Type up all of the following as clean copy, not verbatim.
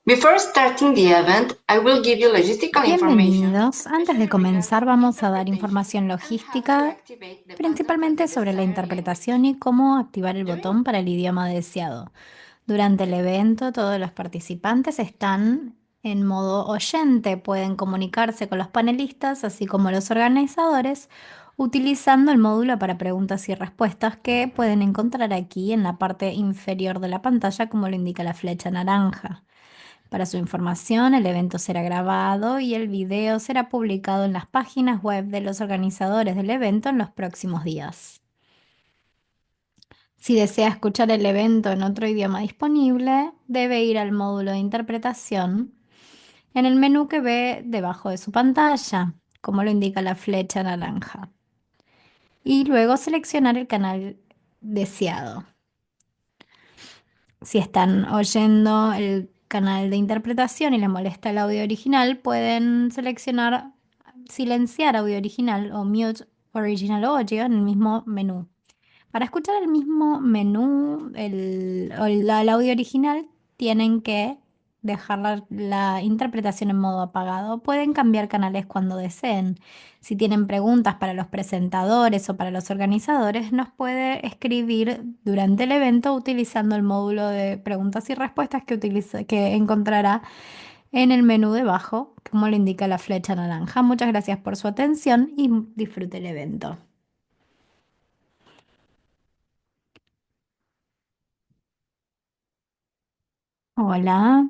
Before starting the event, I will give you logistical information Bienvenidos. Antes de comenzar, vamos a dar información logística, principalmente sobre la interpretación y cómo activar el botón para el idioma deseado. Durante el evento, todos los participantes están en modo oyente, pueden comunicarse con los panelistas, así como los organizadores, utilizando el módulo para preguntas y respuestas que pueden encontrar aquí en la parte inferior de la pantalla, como lo indica la flecha naranja. Para su información, el evento será grabado y el video será publicado en las páginas web de los organizadores del evento en los próximos días. Si desea escuchar el evento en otro idioma disponible, debe ir al módulo de interpretación en el menú que ve debajo de su pantalla, como lo indica la flecha naranja, y luego seleccionar el canal deseado. Si están oyendo el canal de interpretación y les molesta el audio original, pueden seleccionar silenciar audio original o mute original audio en el mismo menú. Para escuchar el mismo menú, el audio original, tienen que dejar la interpretación en modo apagado. Pueden cambiar canales cuando deseen. Si tienen preguntas para los presentadores o para los organizadores, nos puede escribir durante el evento utilizando el módulo de preguntas y respuestas que encontrará en el menú debajo, como le indica la flecha naranja. Muchas gracias por su atención y disfrute el evento. Hola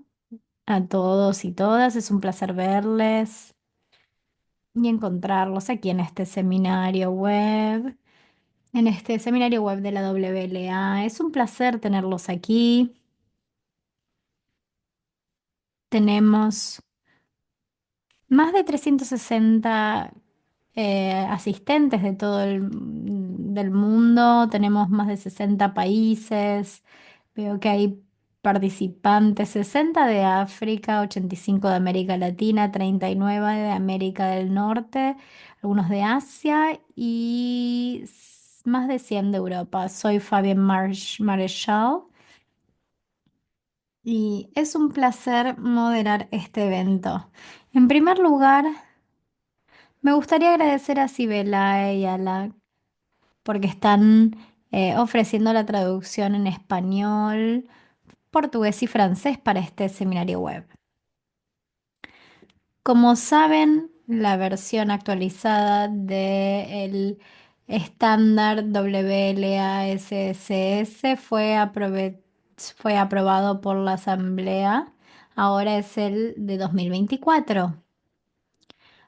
a todos y todas, es un placer verles y encontrarlos aquí en este seminario web, de la WLA. Es un placer tenerlos aquí. Tenemos más de 360 asistentes de todo del mundo, tenemos más de 60 países, veo que hay participantes, 60 de África, 85 de América Latina, 39 de América del Norte, algunos de Asia y más de 100 de Europa. Soy Fabián Marechal y es un placer moderar este evento. En primer lugar, me gustaría agradecer a Sibela y a la porque están ofreciendo la traducción en español, portugués y francés para este seminario web. Como saben, la versión actualizada del estándar WLASSS fue aprobado por la Asamblea. Ahora es el de 2024.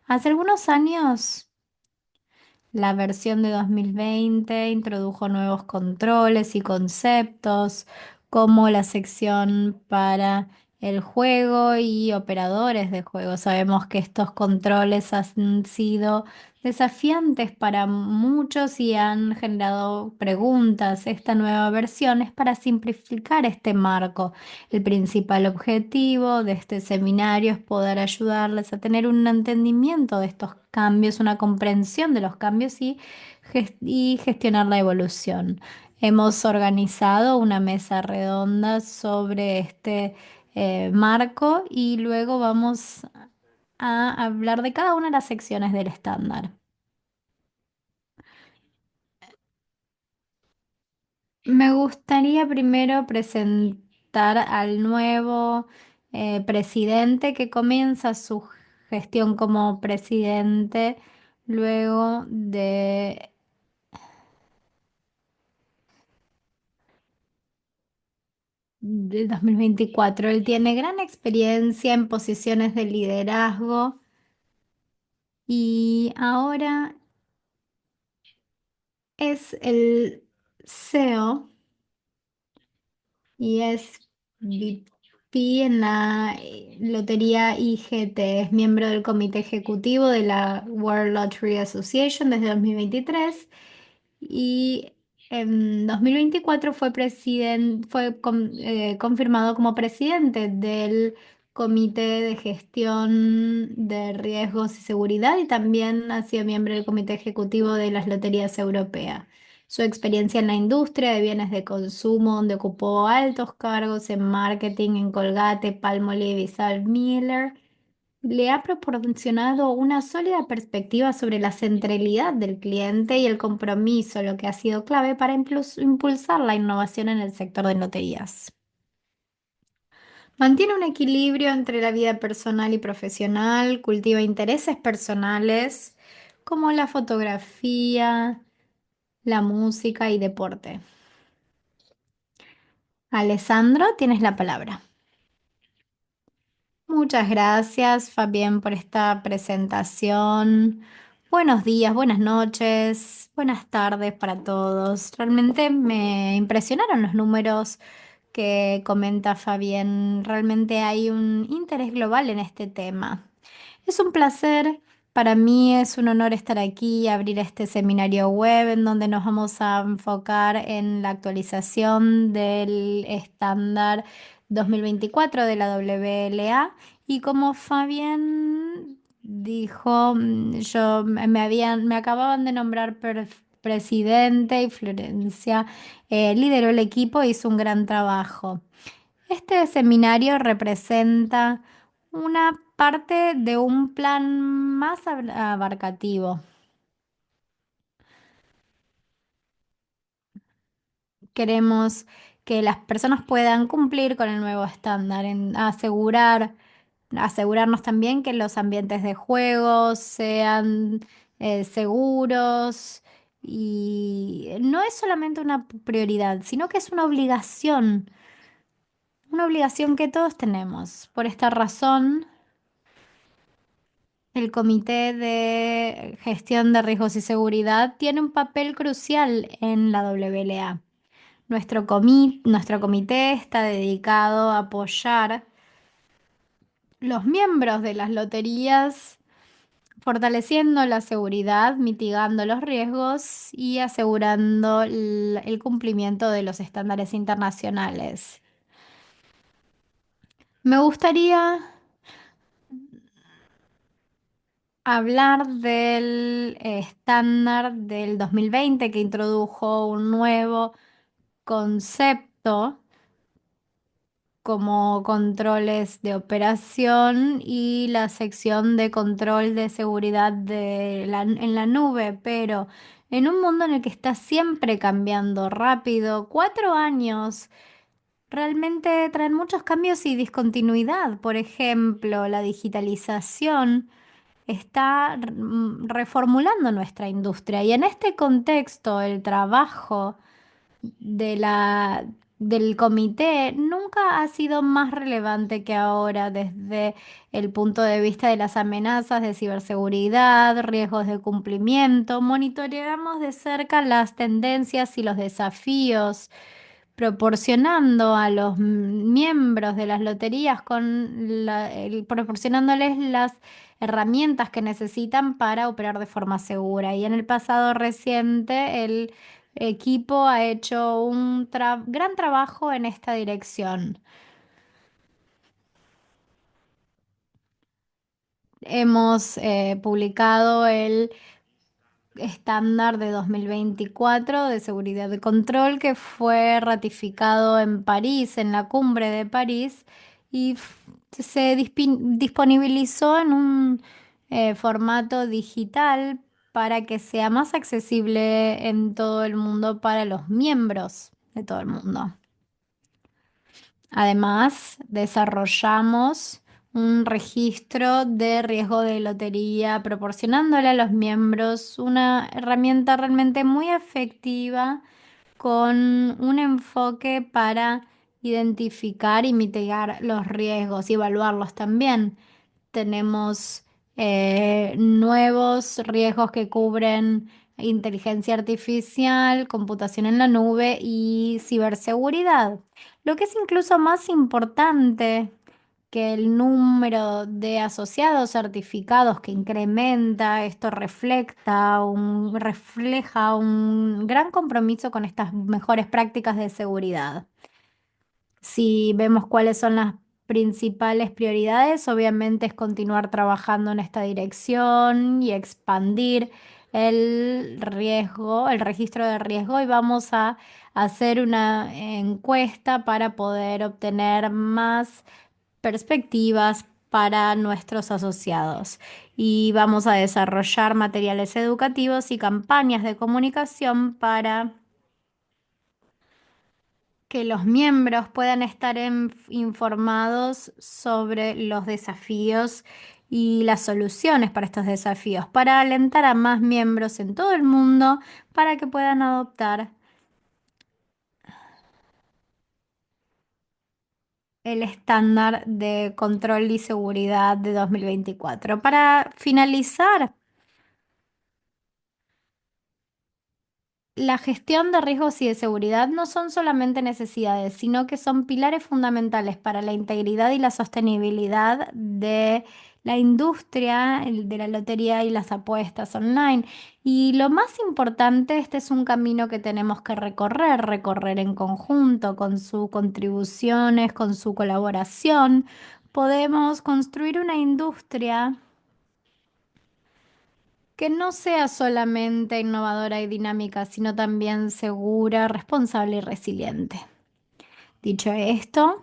Hace algunos años la versión de 2020 introdujo nuevos controles y conceptos como la sección para el juego y operadores de juego. Sabemos que estos controles han sido desafiantes para muchos y han generado preguntas. Esta nueva versión es para simplificar este marco. El principal objetivo de este seminario es poder ayudarles a tener un entendimiento de estos cambios, una comprensión de los cambios y gestionar la evolución. Hemos organizado una mesa redonda sobre este marco y luego vamos a hablar de cada una de las secciones del estándar. Me gustaría primero presentar al nuevo presidente que comienza su gestión como presidente luego de 2024. Él tiene gran experiencia en posiciones de liderazgo y ahora es el CEO y es VP en la Lotería IGT. Es miembro del comité ejecutivo de la World Lottery Association desde 2023 y en 2024 fue confirmado como presidente del Comité de Gestión de Riesgos y Seguridad y también ha sido miembro del Comité Ejecutivo de las Loterías Europeas. Su experiencia en la industria de bienes de consumo, donde ocupó altos cargos en marketing en Colgate, Palmolive y Sal Miller, le ha proporcionado una sólida perspectiva sobre la centralidad del cliente y el compromiso, lo que ha sido clave para impulsar la innovación en el sector de loterías. Mantiene un equilibrio entre la vida personal y profesional, cultiva intereses personales como la fotografía, la música y deporte. Alessandro, tienes la palabra. Muchas gracias, Fabián, por esta presentación. Buenos días, buenas noches, buenas tardes para todos. Realmente me impresionaron los números que comenta Fabián. Realmente hay un interés global en este tema. Es un placer, para mí es un honor estar aquí y abrir este seminario web en donde nos vamos a enfocar en la actualización del estándar 2024 de la WLA. Y como Fabián dijo, me acababan de nombrar presidente y Florencia lideró el equipo e hizo un gran trabajo. Este seminario representa una parte de un plan más abarcativo. Queremos que las personas puedan cumplir con el nuevo estándar, asegurarnos también que los ambientes de juego sean seguros y no es solamente una prioridad, sino que es una obligación que todos tenemos. Por esta razón, el Comité de Gestión de Riesgos y Seguridad tiene un papel crucial en la WLA. Nuestro comité está dedicado a apoyar los miembros de las loterías, fortaleciendo la seguridad, mitigando los riesgos y asegurando el cumplimiento de los estándares internacionales. Me gustaría hablar del estándar del 2020 que introdujo un nuevo concepto como controles de operación y la sección de control de seguridad en la nube, pero en un mundo en el que está siempre cambiando rápido, 4 años realmente traen muchos cambios y discontinuidad. Por ejemplo, la digitalización está reformulando nuestra industria y en este contexto el trabajo de del comité nunca ha sido más relevante que ahora desde el punto de vista de las amenazas de ciberseguridad, riesgos de cumplimiento. Monitoreamos de cerca las tendencias y los desafíos, proporcionando a los miembros de las loterías proporcionándoles las herramientas que necesitan para operar de forma segura. Y en el pasado reciente, el equipo ha hecho un gran trabajo en esta dirección. Hemos publicado el estándar de 2024 de seguridad de control que fue ratificado en París, en la cumbre de París, y se disponibilizó en un formato digital para que sea más accesible en todo el mundo para los miembros de todo el mundo. Además, desarrollamos un registro de riesgo de lotería, proporcionándole a los miembros una herramienta realmente muy efectiva con un enfoque para identificar y mitigar los riesgos y evaluarlos también. Tenemos nuevos riesgos que cubren inteligencia artificial, computación en la nube y ciberseguridad. Lo que es incluso más importante que el número de asociados certificados que incrementa, esto refleja un gran compromiso con estas mejores prácticas de seguridad. Si vemos cuáles son las principales prioridades, obviamente es continuar trabajando en esta dirección y expandir el riesgo, el registro de riesgo y vamos a hacer una encuesta para poder obtener más perspectivas para nuestros asociados. Y vamos a desarrollar materiales educativos y campañas de comunicación para que los miembros puedan estar informados sobre los desafíos y las soluciones para estos desafíos, para alentar a más miembros en todo el mundo para que puedan adoptar el estándar de control y seguridad de 2024. Para finalizar, la gestión de riesgos y de seguridad no son solamente necesidades, sino que son pilares fundamentales para la integridad y la sostenibilidad de la industria de la lotería y las apuestas online. Y lo más importante, este es un camino que tenemos que recorrer en conjunto, con sus contribuciones, con su colaboración. Podemos construir una industria que no sea solamente innovadora y dinámica, sino también segura, responsable y resiliente. Dicho esto,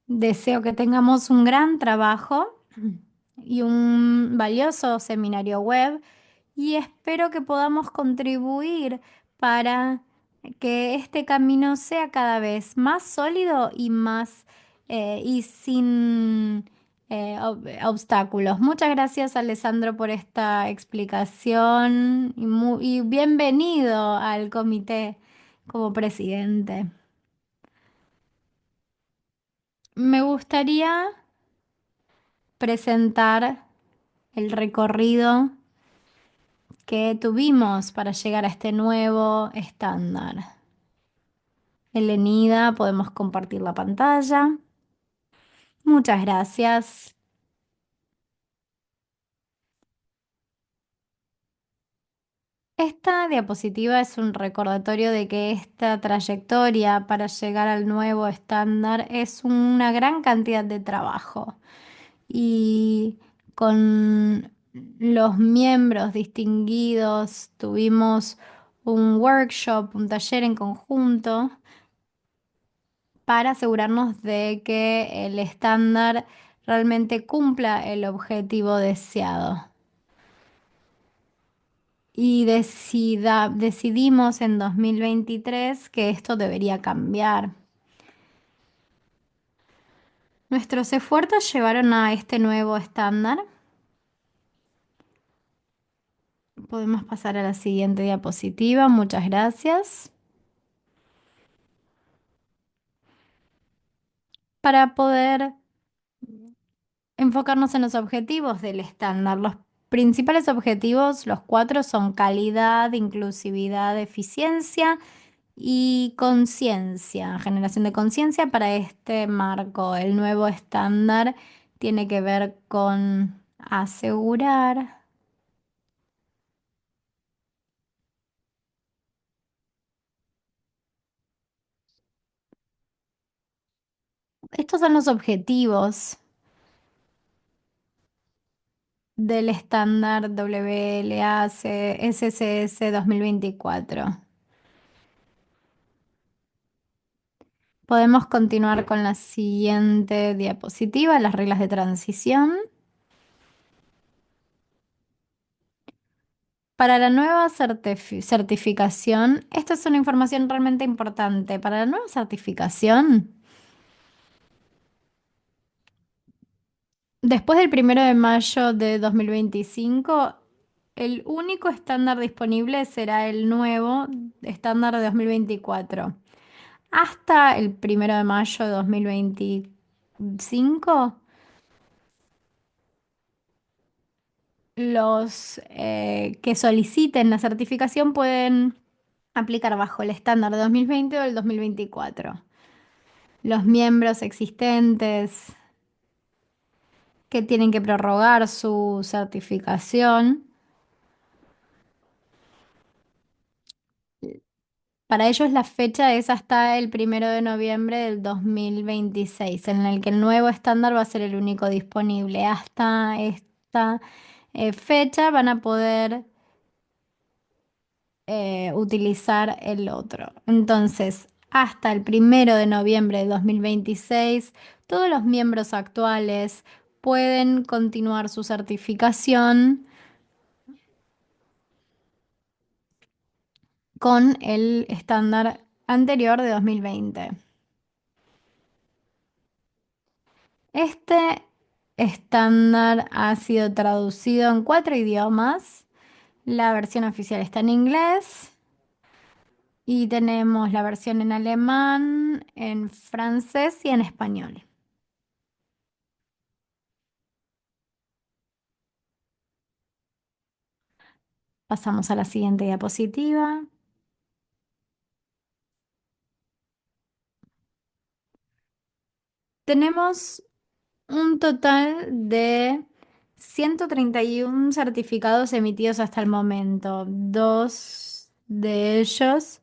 deseo que tengamos un gran trabajo y un valioso seminario web y espero que podamos contribuir para que este camino sea cada vez más sólido y más y sin obstáculos. Muchas gracias, Alessandro, por esta explicación y bienvenido al comité como presidente. Me gustaría presentar el recorrido que tuvimos para llegar a este nuevo estándar. Elenida, podemos compartir la pantalla. Muchas gracias. Esta diapositiva es un recordatorio de que esta trayectoria para llegar al nuevo estándar es una gran cantidad de trabajo. Y con los miembros distinguidos tuvimos un workshop, un taller en conjunto para asegurarnos de que el estándar realmente cumpla el objetivo deseado. Y decidimos en 2023 que esto debería cambiar. Nuestros esfuerzos llevaron a este nuevo estándar. Podemos pasar a la siguiente diapositiva. Muchas gracias. Para poder enfocarnos en los objetivos del estándar. Los principales objetivos, los cuatro, son calidad, inclusividad, eficiencia y conciencia, generación de conciencia para este marco. El nuevo estándar tiene que ver con asegurar. Estos son los objetivos del estándar WLAC-SCS 2024. Podemos continuar con la siguiente diapositiva, las reglas de transición. Para la nueva certificación, esto es una información realmente importante. Para la nueva certificación, después del 1 de mayo de 2025, el único estándar disponible será el nuevo estándar de 2024. Hasta el 1 de mayo de 2025, los que soliciten la certificación pueden aplicar bajo el estándar de 2020 o el 2024. Los miembros existentes que tienen que prorrogar su certificación, para ellos la fecha es hasta el 1 de noviembre del 2026, en el que el nuevo estándar va a ser el único disponible. Hasta esta fecha van a poder utilizar el otro. Entonces, hasta el 1 de noviembre de 2026, todos los miembros actuales pueden continuar su certificación con el estándar anterior de 2020. Este estándar ha sido traducido en 4 idiomas. La versión oficial está en inglés y tenemos la versión en alemán, en francés y en español. Pasamos a la siguiente diapositiva. Tenemos un total de 131 certificados emitidos hasta el momento. Dos de ellos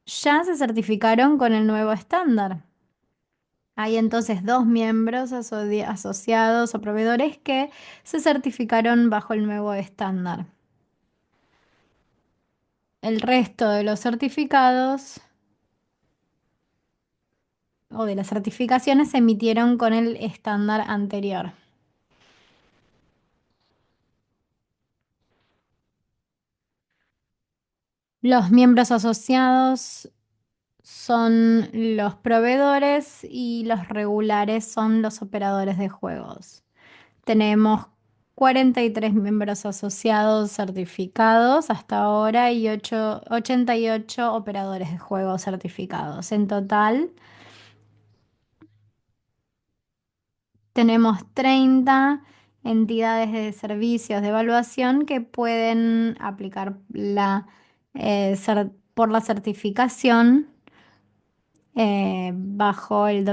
ya se certificaron con el nuevo estándar. Hay entonces dos miembros asociados o proveedores que se certificaron bajo el nuevo estándar. El resto de los certificados o de las certificaciones se emitieron con el estándar anterior. Los miembros asociados son los proveedores y los regulares son los operadores de juegos. Tenemos 43 miembros asociados certificados hasta ahora y 88 operadores de juegos certificados. En total, tenemos 30 entidades de servicios de evaluación que pueden aplicar por la certificación bajo el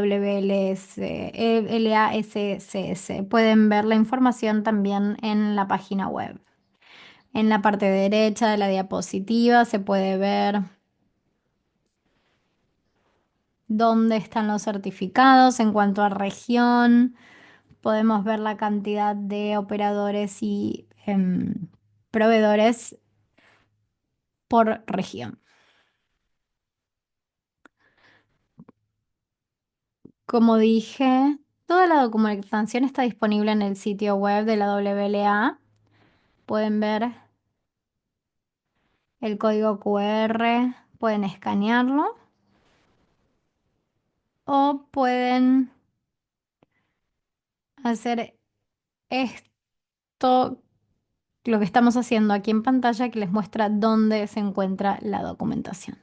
LASCS. Pueden ver la información también en la página web. En la parte derecha de la diapositiva se puede ver dónde están los certificados en cuanto a región. Podemos ver la cantidad de operadores y proveedores por región. Como dije, toda la documentación está disponible en el sitio web de la WLA. Pueden ver el código QR, pueden escanearlo o pueden hacer esto, lo que estamos haciendo aquí en pantalla, que les muestra dónde se encuentra la documentación.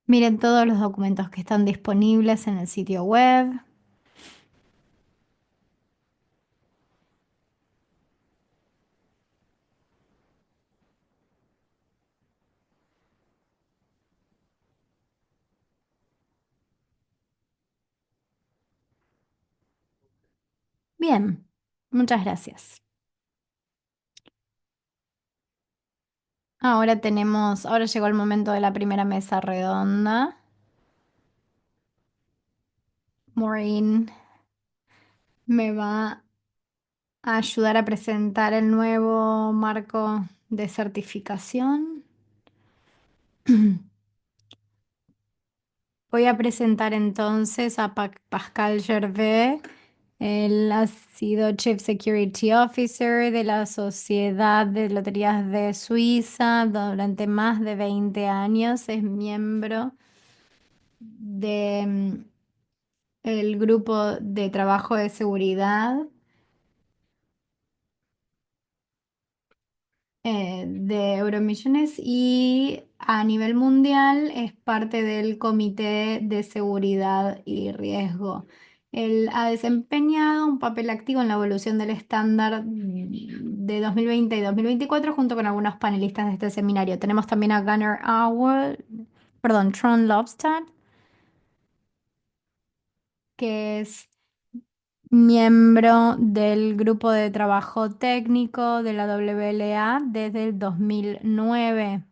Miren todos los documentos que están disponibles en el sitio web. Bien, muchas gracias. Ahora llegó el momento de la primera mesa redonda. Maureen me va a ayudar a presentar el nuevo marco de certificación. Voy a presentar entonces a Pascal Gervais. Él ha sido Chief Security Officer de la Sociedad de Loterías de Suiza durante más de 20 años. Es miembro de el grupo de trabajo de seguridad de Euromillones y a nivel mundial es parte del Comité de Seguridad y Riesgo. Él ha desempeñado un papel activo en la evolución del estándar de 2020 y 2024 junto con algunos panelistas de este seminario. Tenemos también a Gunnar Auer, perdón, Trond Lobstad, que es miembro del grupo de trabajo técnico de la WLA desde el 2009.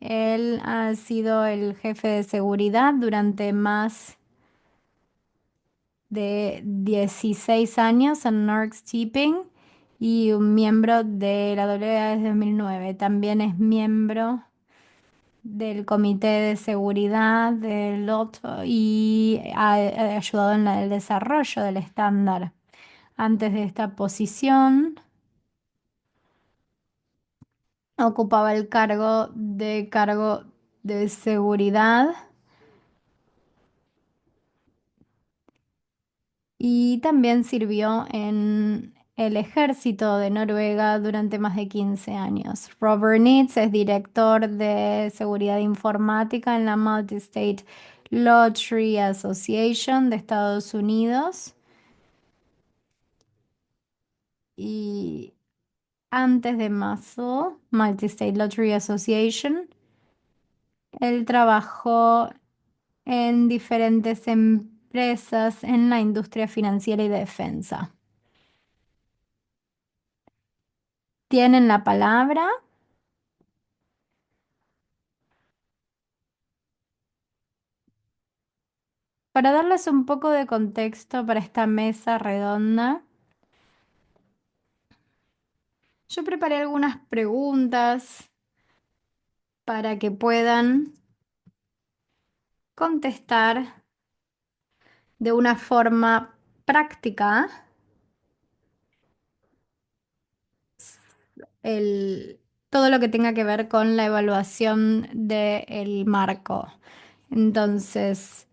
Él ha sido el jefe de seguridad durante más de 16 años en Norsk Shipping y un miembro de la WLA desde 2009. También es miembro del Comité de Seguridad del OTO y ha ayudado en el desarrollo del estándar. Antes de esta posición, ocupaba el cargo de seguridad y también sirvió en el ejército de Noruega durante más de 15 años. Robert Nitz es director de seguridad informática en la Multi-State Lottery Association de Estados Unidos y antes de Muscle, Multi-State Lottery Association, él trabajó en diferentes empresas en la industria financiera y de defensa. Tienen la palabra para darles un poco de contexto para esta mesa redonda. Yo preparé algunas preguntas para que puedan contestar de una forma práctica todo lo que tenga que ver con la evaluación del marco. Entonces,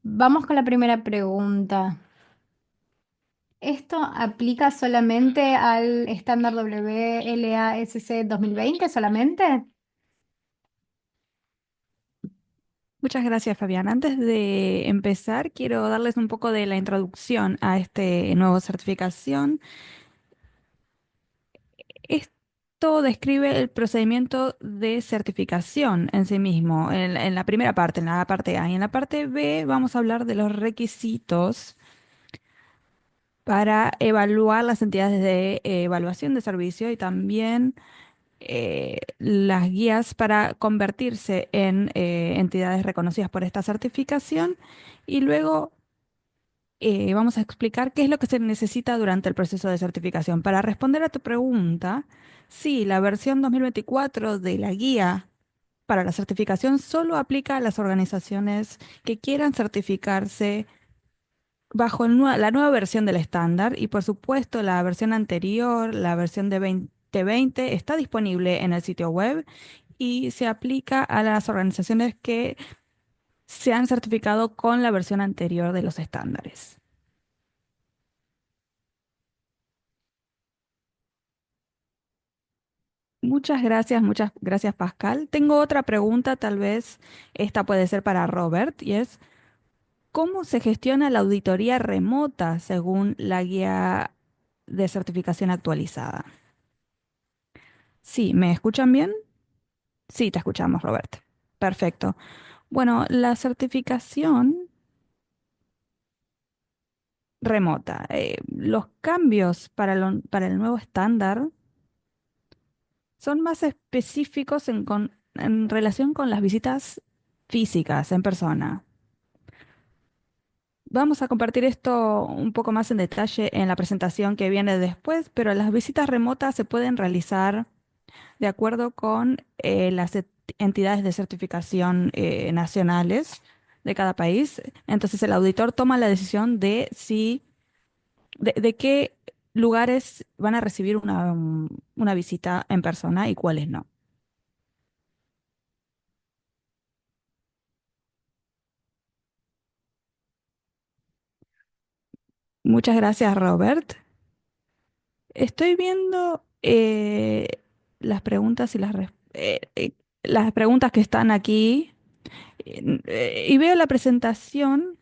vamos con la primera pregunta. ¿Esto aplica solamente al estándar WLASC 2020 solamente? Muchas gracias, Fabián. Antes de empezar, quiero darles un poco de la introducción a este nuevo certificación. Esto describe el procedimiento de certificación en sí mismo, en la primera parte, en la parte A. Y en la parte B vamos a hablar de los requisitos para evaluar las entidades de evaluación de servicio y también las guías para convertirse en entidades reconocidas por esta certificación. Y luego vamos a explicar qué es lo que se necesita durante el proceso de certificación. Para responder a tu pregunta, sí, la versión 2024 de la guía para la certificación solo aplica a las organizaciones que quieran certificarse bajo la nueva versión del estándar y por supuesto la versión anterior, la versión de 2020, está disponible en el sitio web y se aplica a las organizaciones que se han certificado con la versión anterior de los estándares. muchas gracias Pascal. Tengo otra pregunta, tal vez esta puede ser para Robert, y es, ¿cómo se gestiona la auditoría remota según la guía de certificación actualizada? Sí, ¿me escuchan bien? Sí, te escuchamos, Robert. Perfecto. Bueno, la certificación remota, los cambios para el nuevo estándar son más específicos en relación con las visitas físicas en persona. Vamos a compartir esto un poco más en detalle en la presentación que viene después, pero las visitas remotas se pueden realizar de acuerdo con entidades de certificación nacionales de cada país. Entonces el auditor toma la decisión de qué lugares van a recibir una visita en persona y cuáles no. Muchas gracias, Robert. Estoy viendo las preguntas y las preguntas que están aquí y veo la presentación.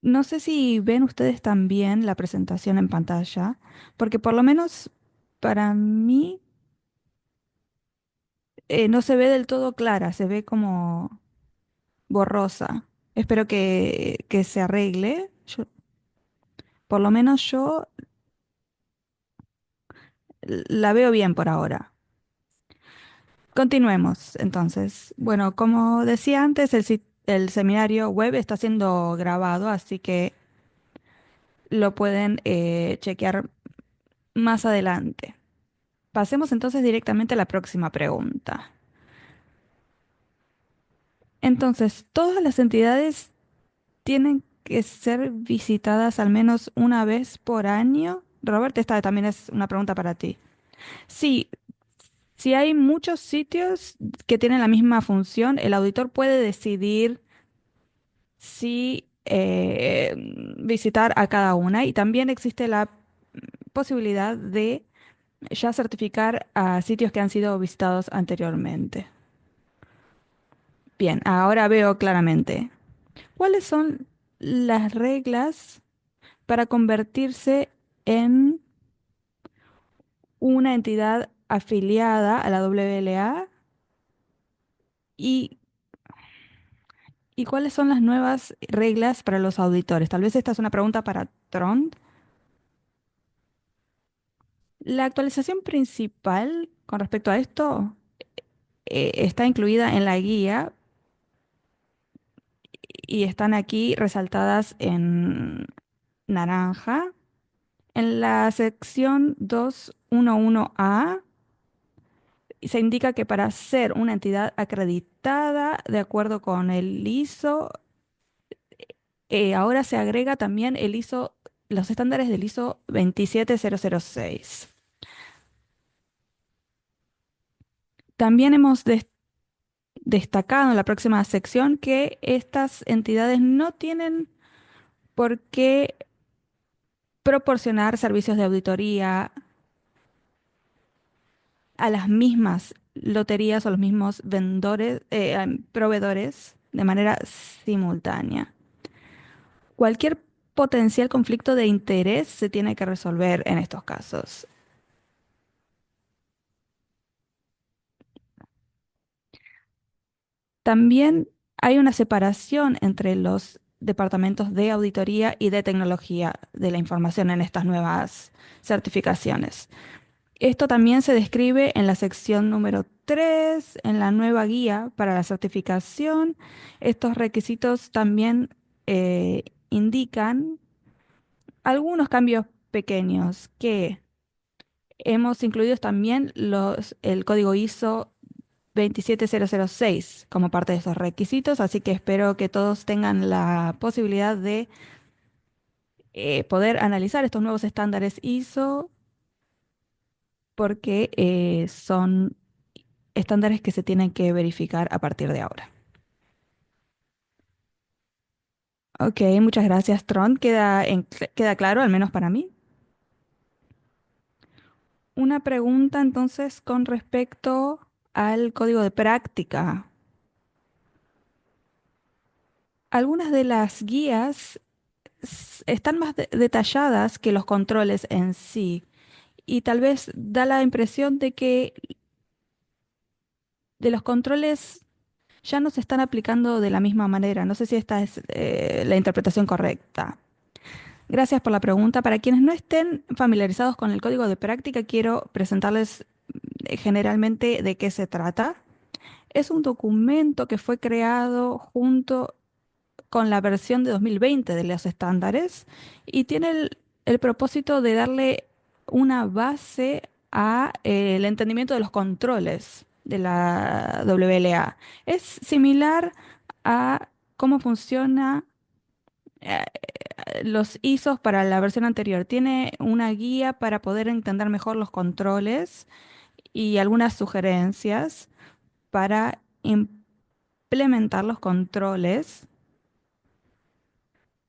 No sé si ven ustedes también la presentación en pantalla, porque por lo menos para mí no se ve del todo clara, se ve como... borrosa. Espero que se arregle. Por lo menos yo la veo bien por ahora. Continuemos, entonces. Bueno, como decía antes, el seminario web está siendo grabado, así que lo pueden chequear más adelante. Pasemos entonces directamente a la próxima pregunta. Entonces, ¿todas las entidades tienen que ser visitadas al menos una vez por año? Robert, esta también es una pregunta para ti. Sí, si hay muchos sitios que tienen la misma función, el auditor puede decidir si visitar a cada una, y también existe la posibilidad de ya certificar a sitios que han sido visitados anteriormente. Bien, ahora veo claramente. ¿Cuáles son las reglas para convertirse en una entidad afiliada a la WLA? ¿Y, y cuáles son las nuevas reglas para los auditores? Tal vez esta es una pregunta para Trond. La actualización principal con respecto a esto está incluida en la guía y están aquí resaltadas en naranja. En la sección 211A se indica que para ser una entidad acreditada de acuerdo con el ISO, ahora se agrega también el ISO, los estándares del ISO 27006. También hemos destacado en la próxima sección que estas entidades no tienen por qué proporcionar servicios de auditoría a las mismas loterías o los mismos proveedores de manera simultánea. Cualquier potencial conflicto de interés se tiene que resolver en estos casos. También hay una separación entre los departamentos de auditoría y de tecnología de la información en estas nuevas certificaciones. Esto también se describe en la sección número 3, en la nueva guía para la certificación. Estos requisitos también indican algunos cambios pequeños que hemos incluido también el código ISO 27006 como parte de estos requisitos, así que espero que todos tengan la posibilidad de poder analizar estos nuevos estándares ISO porque son estándares que se tienen que verificar a partir de ahora. Ok, muchas gracias, Tron. Queda claro, al menos para mí. Una pregunta entonces con respecto al código de práctica. Algunas de las guías están más detalladas que los controles en sí, y tal vez da la impresión de que de los controles ya no se están aplicando de la misma manera. No sé si esta es la interpretación correcta. Gracias por la pregunta. Para quienes no estén familiarizados con el código de práctica, quiero presentarles generalmente de qué se trata. Es un documento que fue creado junto con la versión de 2020 de los estándares y tiene el propósito de darle una base a el entendimiento de los controles de la WLA. Es similar a cómo funciona eh, los ISOs para la versión anterior. Tiene una guía para poder entender mejor los controles y algunas sugerencias para implementar los controles,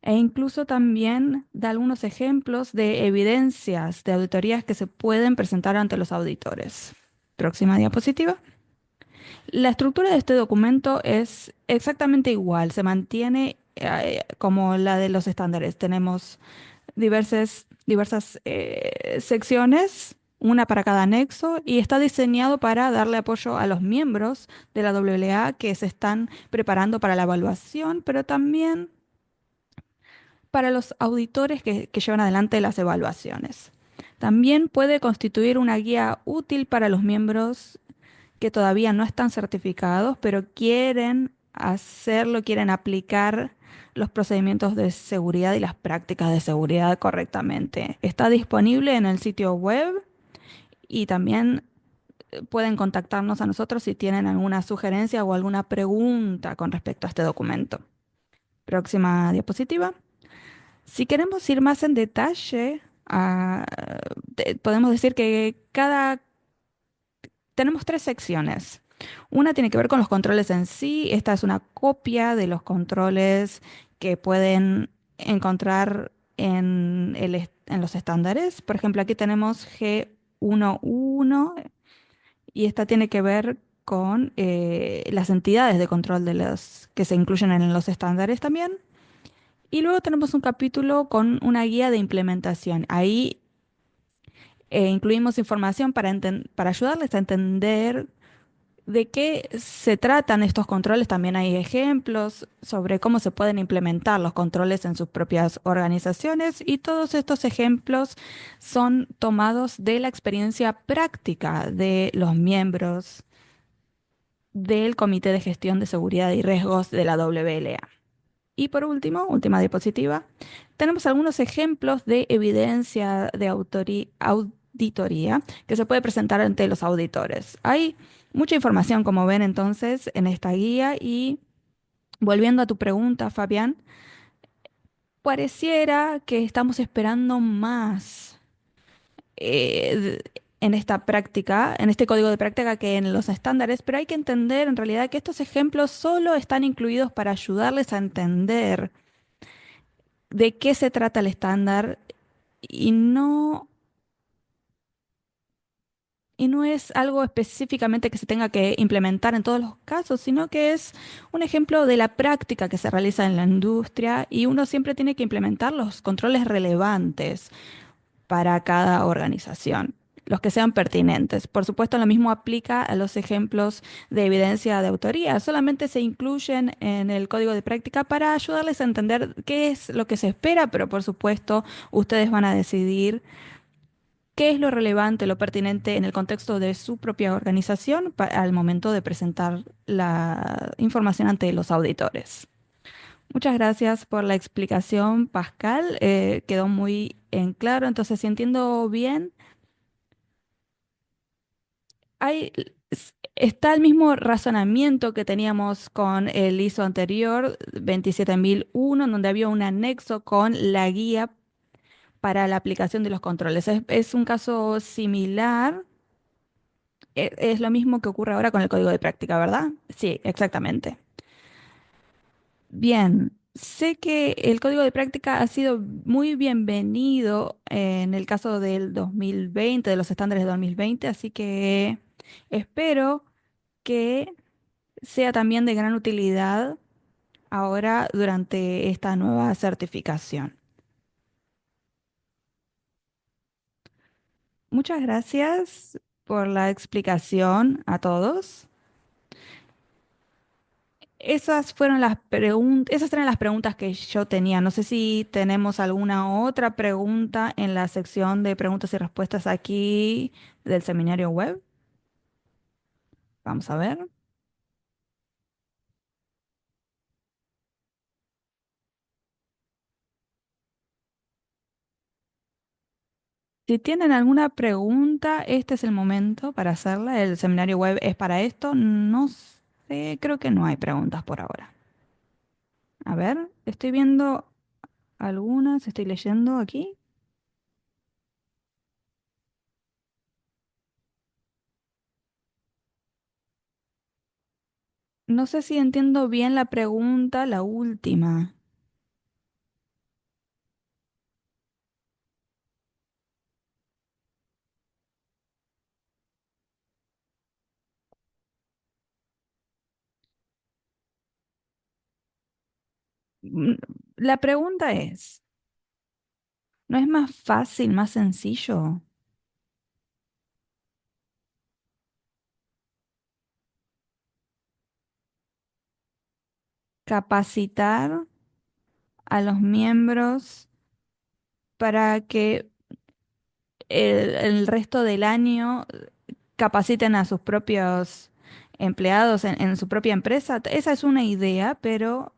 e incluso también da algunos ejemplos de evidencias de auditorías que se pueden presentar ante los auditores. Próxima diapositiva. La estructura de este documento es exactamente igual, se mantiene como la de los estándares. Tenemos diversas secciones una para cada anexo, y está diseñado para darle apoyo a los miembros de la AAA que se están preparando para la evaluación, pero también para los auditores que llevan adelante las evaluaciones. También puede constituir una guía útil para los miembros que todavía no están certificados, pero quieren hacerlo, quieren aplicar los procedimientos de seguridad y las prácticas de seguridad correctamente. Está disponible en el sitio web y también pueden contactarnos a nosotros si tienen alguna sugerencia o alguna pregunta con respecto a este documento. Próxima diapositiva. Si queremos ir más en detalle, podemos decir que tenemos tres secciones. Una tiene que ver con los controles en sí. Esta es una copia de los controles que pueden encontrar en los estándares. Por ejemplo, aquí tenemos G11 y esta tiene que ver con las entidades de control de los que se incluyen en los estándares también. Y luego tenemos un capítulo con una guía de implementación. Ahí incluimos información para ayudarles a entender de qué se tratan estos controles. También hay ejemplos sobre cómo se pueden implementar los controles en sus propias organizaciones, y todos estos ejemplos son tomados de la experiencia práctica de los miembros del Comité de Gestión de Seguridad y Riesgos de la AAA. Y por último, última diapositiva, tenemos algunos ejemplos de evidencia de auditoría que se puede presentar ante los auditores. Hay mucha información, como ven entonces, en esta guía, y volviendo a tu pregunta, Fabián, pareciera que estamos esperando más en esta práctica, en este código de práctica que en los estándares, pero hay que entender en realidad que estos ejemplos solo están incluidos para ayudarles a entender de qué se trata el estándar, y no es algo específicamente que se tenga que implementar en todos los casos, sino que es un ejemplo de la práctica que se realiza en la industria, y uno siempre tiene que implementar los controles relevantes para cada organización, los que sean pertinentes. Por supuesto, lo mismo aplica a los ejemplos de evidencia de autoría. Solamente se incluyen en el código de práctica para ayudarles a entender qué es lo que se espera, pero por supuesto, ustedes van a decidir qué es lo relevante, lo pertinente en el contexto de su propia organización al momento de presentar la información ante los auditores. Muchas gracias por la explicación, Pascal. Quedó muy en claro. Entonces, si entiendo bien, está el mismo razonamiento que teníamos con el ISO anterior, 27001, en donde había un anexo con la guía para la aplicación de los controles. Es un caso similar. Es lo mismo que ocurre ahora con el código de práctica, ¿verdad? Sí, exactamente. Bien, sé que el código de práctica ha sido muy bienvenido en el caso del 2020, de los estándares de 2020, así que espero que sea también de gran utilidad ahora durante esta nueva certificación. Muchas gracias por la explicación a todos. Esas eran las preguntas que yo tenía. No sé si tenemos alguna otra pregunta en la sección de preguntas y respuestas aquí del seminario web. Vamos a ver. Si tienen alguna pregunta, este es el momento para hacerla. El seminario web es para esto. No sé, creo que no hay preguntas por ahora. A ver, estoy viendo algunas, estoy leyendo aquí. No sé si entiendo bien la pregunta, la última. Mm, La pregunta es, ¿no es más fácil, más sencillo capacitar a los miembros para que el resto del año capaciten a sus propios empleados en su propia empresa. Esa es una idea, pero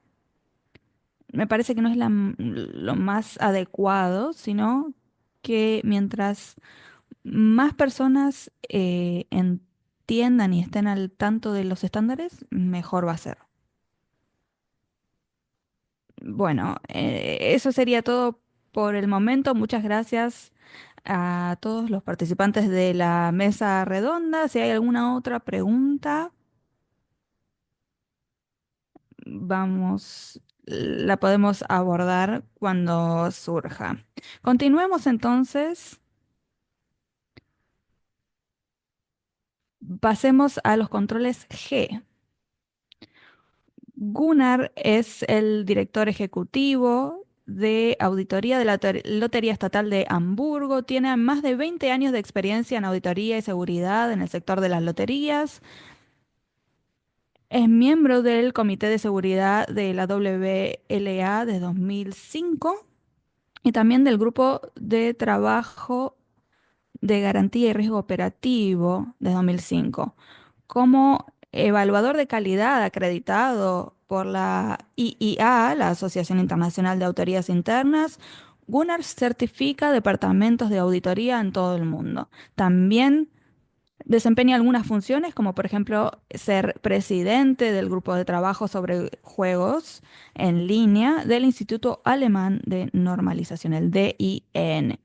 me parece que no es lo más adecuado, sino que mientras más personas entiendan y estén al tanto de los estándares, mejor va a ser. Bueno, eso sería todo por el momento. Muchas gracias a todos los participantes de la mesa redonda. Si hay alguna otra pregunta, la podemos abordar cuando surja. Continuemos entonces. Pasemos a los controles G. Gunnar es el director ejecutivo de auditoría de la Lotería Estatal de Hamburgo. Tiene más de 20 años de experiencia en auditoría y seguridad en el sector de las loterías. Es miembro del Comité de Seguridad de la WLA de 2005 y también del Grupo de Trabajo de Garantía y Riesgo Operativo de 2005. Como evaluador de calidad acreditado por la IIA, la Asociación Internacional de Auditorías Internas, Gunnar certifica departamentos de auditoría en todo el mundo. También desempeña algunas funciones, como por ejemplo ser presidente del grupo de trabajo sobre juegos en línea del Instituto Alemán de Normalización, el DIN.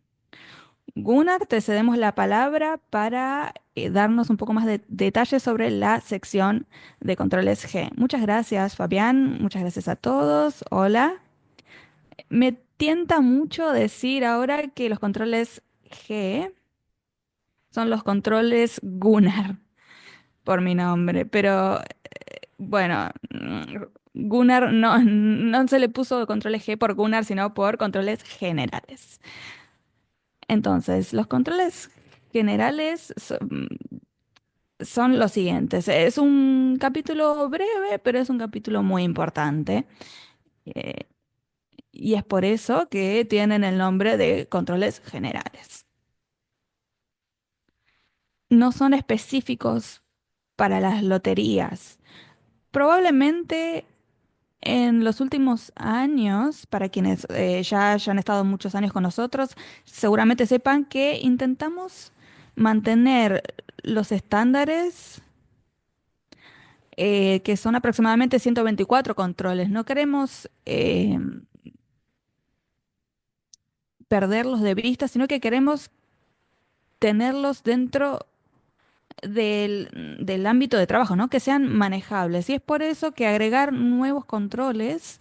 Gunnar, te cedemos la palabra para darnos un poco más de detalles sobre la sección de controles G. Muchas gracias, Fabián. Muchas gracias a todos. Hola. Me tienta mucho decir ahora que los controles G son los controles Gunnar por mi nombre, pero bueno, Gunnar no se le puso controles G por Gunnar, sino por controles generales. Entonces, los controles generales son los siguientes. Es un capítulo breve, pero es un capítulo muy importante. eh, y es por eso que tienen el nombre de controles generales. No son específicos para las loterías. Probablemente en los últimos años, para quienes ya hayan estado muchos años con nosotros, seguramente sepan que intentamos mantener los estándares que son aproximadamente 124 controles. No queremos perderlos de vista, sino que queremos tenerlos dentro del ámbito de trabajo, ¿no? Que sean manejables. Y es por eso que agregar nuevos controles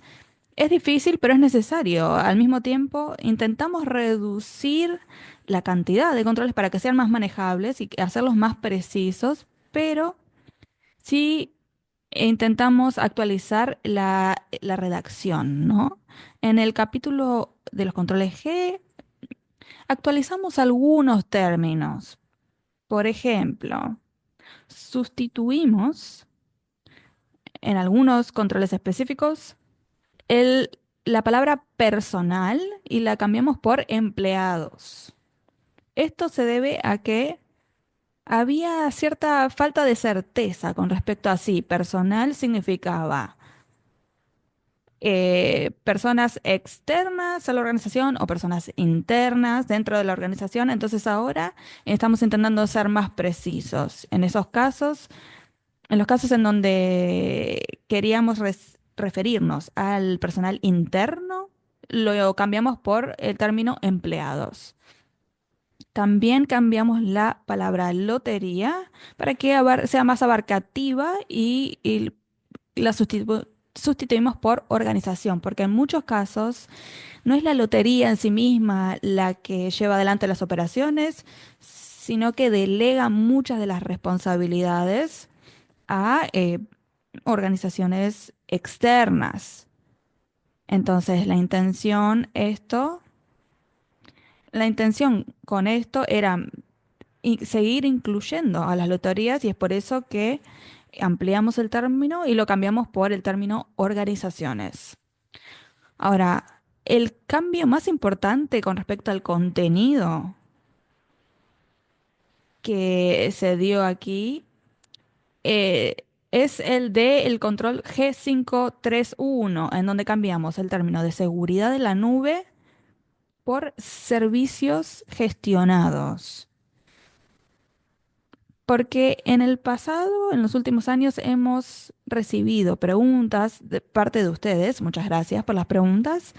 es difícil, pero es necesario. Al mismo tiempo, intentamos reducir la cantidad de controles para que sean más manejables y hacerlos más precisos, pero sí intentamos actualizar la redacción, ¿no? En el capítulo de los controles G, actualizamos algunos términos. Por ejemplo, sustituimos en algunos controles específicos el- la palabra personal y la cambiamos por empleados. Esto se debe a que había cierta falta de certeza con respecto a si personal significaba personas externas a la organización o personas internas dentro de la organización. Entonces ahora estamos intentando ser más precisos. En esos casos, en los casos en donde queríamos referirnos al personal interno, lo cambiamos por el término empleados. También cambiamos la palabra lotería para que sea más abarcativa y la sustituimos por organización, porque en muchos casos no es la lotería en sí misma la que lleva adelante las operaciones, sino que delega muchas de las responsabilidades a organizaciones externas. Entonces, la intención con esto era seguir incluyendo a las loterías y es por eso que ampliamos el término y lo cambiamos por el término organizaciones. Ahora, el cambio más importante con respecto al contenido que se dio aquí eh, es el de el control G531, en donde cambiamos el término de seguridad de la nube por servicios gestionados. Porque en el pasado, en los últimos años, hemos recibido preguntas de parte de ustedes, muchas gracias por las preguntas,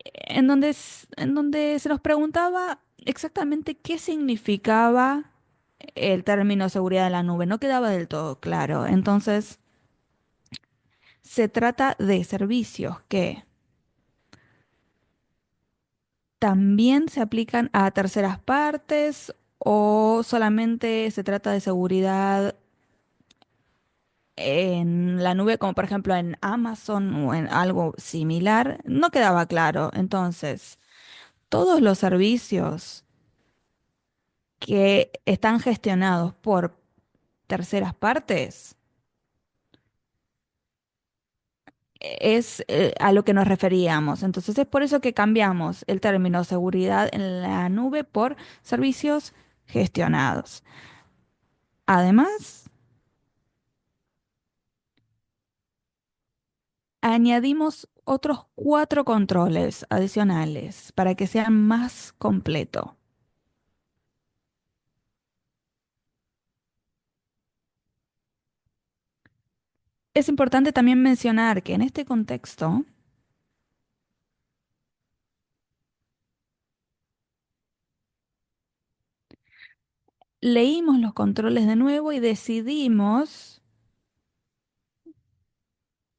en donde se nos preguntaba exactamente qué significaba el término seguridad de la nube. No quedaba del todo claro. Entonces, se trata de servicios que también se aplican a terceras partes o solamente se trata de seguridad en la nube, como por ejemplo en Amazon o en algo similar. No quedaba claro. Entonces, todos los servicios que están gestionados por terceras partes es a lo que nos referíamos. Entonces es por eso que cambiamos el término seguridad en la nube por servicios gestionados. Además, añadimos otros 4 controles adicionales para que sean más completo. Es importante también mencionar que en este contexto leímos los controles de nuevo y decidimos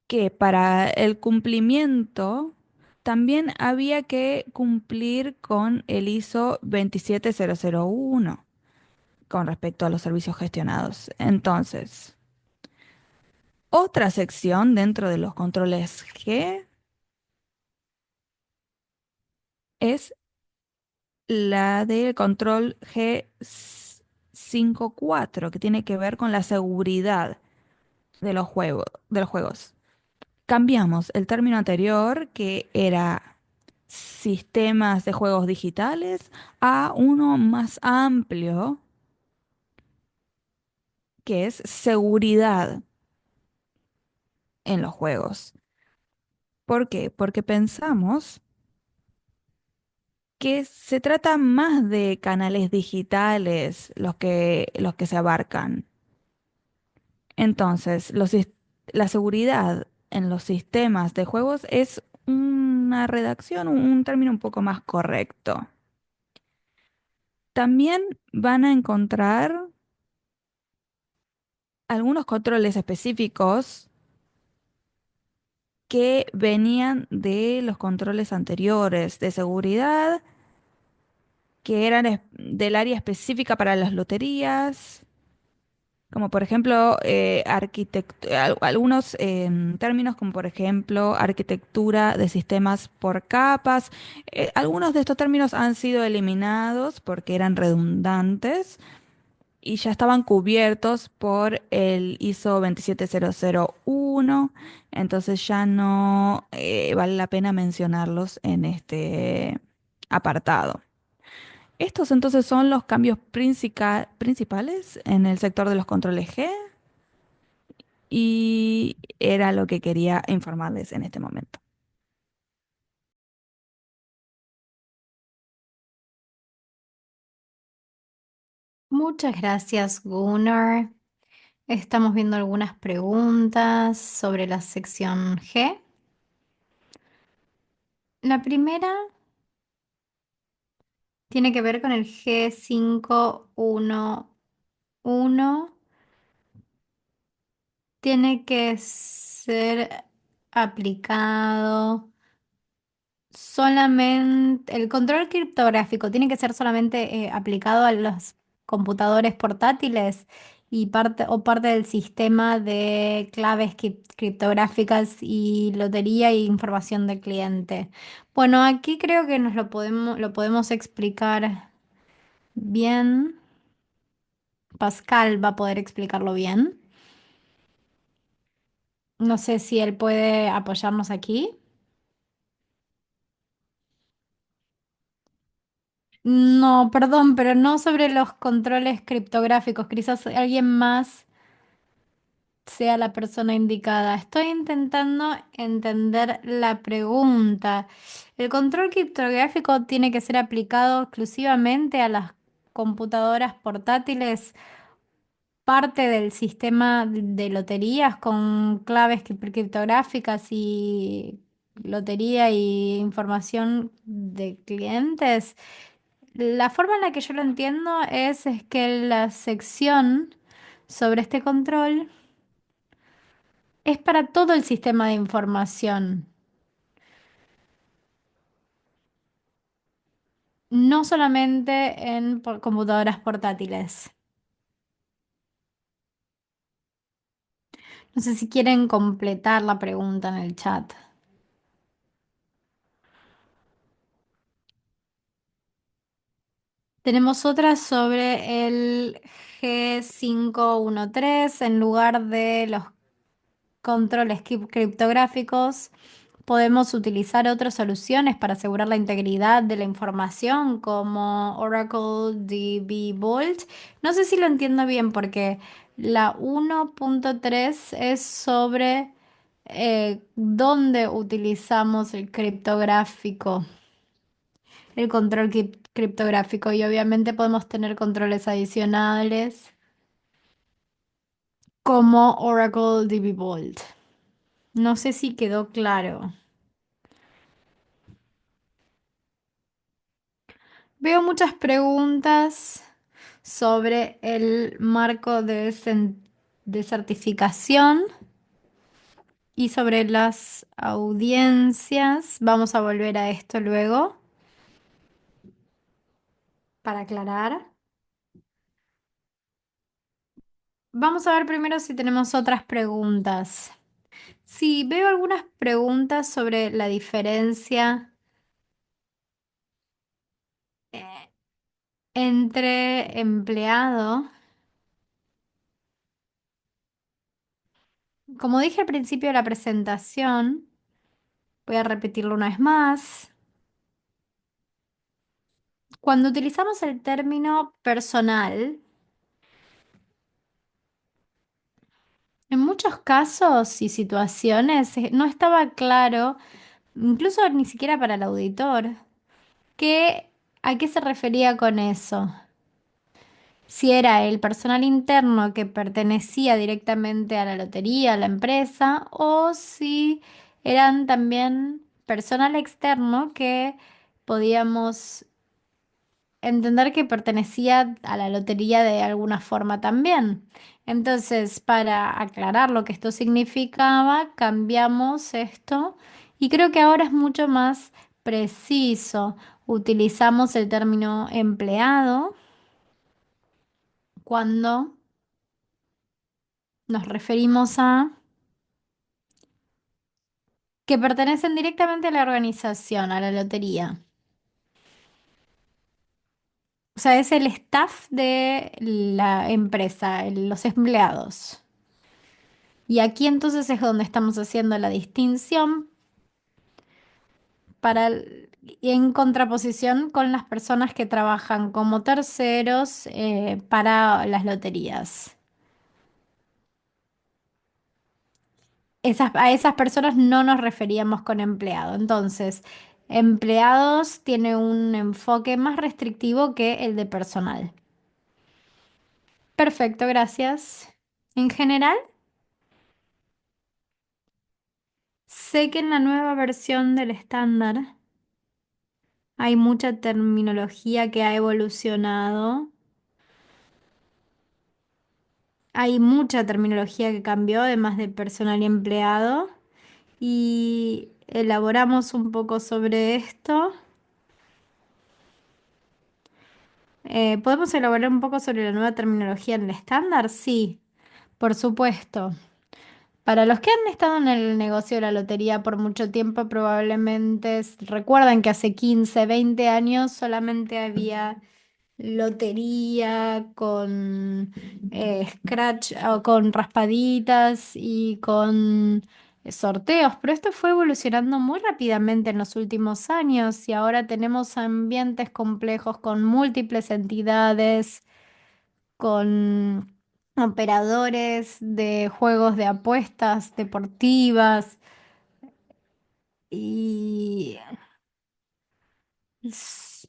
que para el cumplimiento también había que cumplir con el ISO 27001 con respecto a los servicios gestionados. Entonces, otra sección dentro de los controles G es la del control G54, que tiene que ver con la seguridad de los juegos. Cambiamos el término anterior, que era sistemas de juegos digitales, a uno más amplio, que es seguridad en los juegos. ¿Por qué? Porque pensamos que se trata más de canales digitales los que se abarcan. Entonces, la seguridad en los sistemas de juegos es una redacción, un término un poco más correcto. También van a encontrar algunos controles específicos que venían de los controles anteriores de seguridad, que eran del área específica para las loterías, como por ejemplo algunos términos como por ejemplo arquitectura de sistemas por capas. Algunos de estos términos han sido eliminados porque eran redundantes y ya estaban cubiertos por el ISO 27001, entonces ya no vale la pena mencionarlos en este apartado. Estos entonces son los cambios principales en el sector de los controles G y era lo que quería informarles en este momento. Muchas gracias, Gunnar. Estamos viendo algunas preguntas sobre la sección G. La primera tiene que ver con el G511. Tiene que ser aplicado solamente, el control criptográfico tiene que ser solamente aplicado a los computadores portátiles y parte del sistema de claves criptográficas y lotería e información del cliente. Bueno, aquí creo que lo podemos explicar bien. Pascal va a poder explicarlo bien. No sé si él puede apoyarnos aquí. No, perdón, pero no sobre los controles criptográficos. Quizás alguien más sea la persona indicada. Estoy intentando entender la pregunta. ¿El control criptográfico tiene que ser aplicado exclusivamente a las computadoras portátiles, parte del sistema de loterías con claves criptográficas y lotería y información de clientes? La forma en la que yo lo entiendo es que la sección sobre este control es para todo el sistema de información, no solamente en computadoras portátiles. No sé si quieren completar la pregunta en el chat. Tenemos otra sobre el G513 en lugar de los controles criptográficos. Podemos utilizar otras soluciones para asegurar la integridad de la información como Oracle DB Vault. No sé si lo entiendo bien porque la 1.3 es sobre dónde utilizamos el criptográfico, el control criptográfico, y obviamente podemos tener controles adicionales como Oracle DB Vault. No sé si quedó claro. Veo muchas preguntas sobre el marco de certificación y sobre las audiencias. Vamos a volver a esto luego para aclarar. Vamos a ver primero si tenemos otras preguntas. Sí, veo algunas preguntas sobre la diferencia eh, entre empleado. Como dije al principio de la presentación, voy a repetirlo una vez más. Cuando utilizamos el término personal, en muchos casos y situaciones no estaba claro, incluso ni siquiera para el auditor, a qué se refería con eso. Si era el personal interno que pertenecía directamente a la lotería, a la empresa, o si eran también personal externo que podíamos entender que pertenecía a la lotería de alguna forma también. Entonces, para aclarar lo que esto significaba, cambiamos esto y creo que ahora es mucho más preciso. Utilizamos el término empleado cuando nos referimos a que pertenecen directamente a la organización, a la lotería. O sea, es el staff de la empresa, los empleados. Y aquí entonces es donde estamos haciendo la distinción en contraposición con las personas que trabajan como terceros para las loterías. A esas personas no nos referíamos con empleado. Entonces, empleados tiene un enfoque más restrictivo que el de personal. Perfecto, gracias. En general, sé que en la nueva versión del estándar hay mucha terminología que ha evolucionado. Hay mucha terminología que cambió, además de personal y empleado, y elaboramos un poco sobre esto. ¿Podemos elaborar un poco sobre la nueva terminología en el estándar? Sí, por supuesto. Para los que han estado en el negocio de la lotería por mucho tiempo, probablemente recuerdan que hace 15, 20 años solamente había lotería, con scratch o con raspaditas y con sorteos, pero esto fue evolucionando muy rápidamente en los últimos años y ahora tenemos ambientes complejos con múltiples entidades, con operadores de juegos de apuestas deportivas y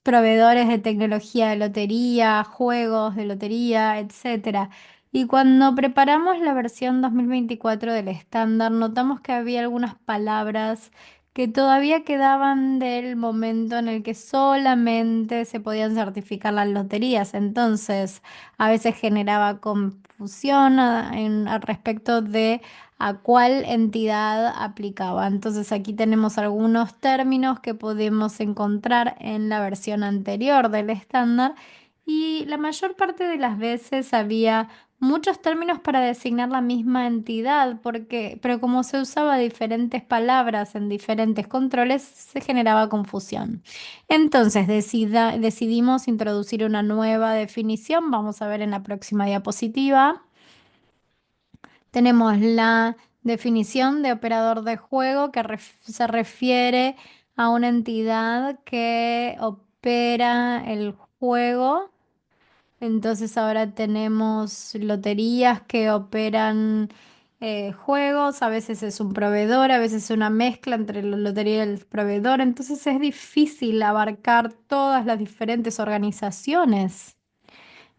proveedores de tecnología de lotería, juegos de lotería, etcétera. Y cuando preparamos la versión 2024 del estándar, notamos que había algunas palabras que todavía quedaban del momento en el que solamente se podían certificar las loterías. Entonces, a veces generaba confusión al respecto de a cuál entidad aplicaba. Entonces aquí tenemos algunos términos que podemos encontrar en la versión anterior del estándar y la mayor parte de las veces había muchos términos para designar la misma entidad, pero como se usaba diferentes palabras en diferentes controles, se generaba confusión. Entonces decidimos introducir una nueva definición. Vamos a ver en la próxima diapositiva. Tenemos la definición de operador de juego que se refiere a una entidad que opera el juego. Entonces ahora tenemos loterías que operan juegos, a veces es un proveedor, a veces es una mezcla entre la lotería y el proveedor. Entonces es difícil abarcar todas las diferentes organizaciones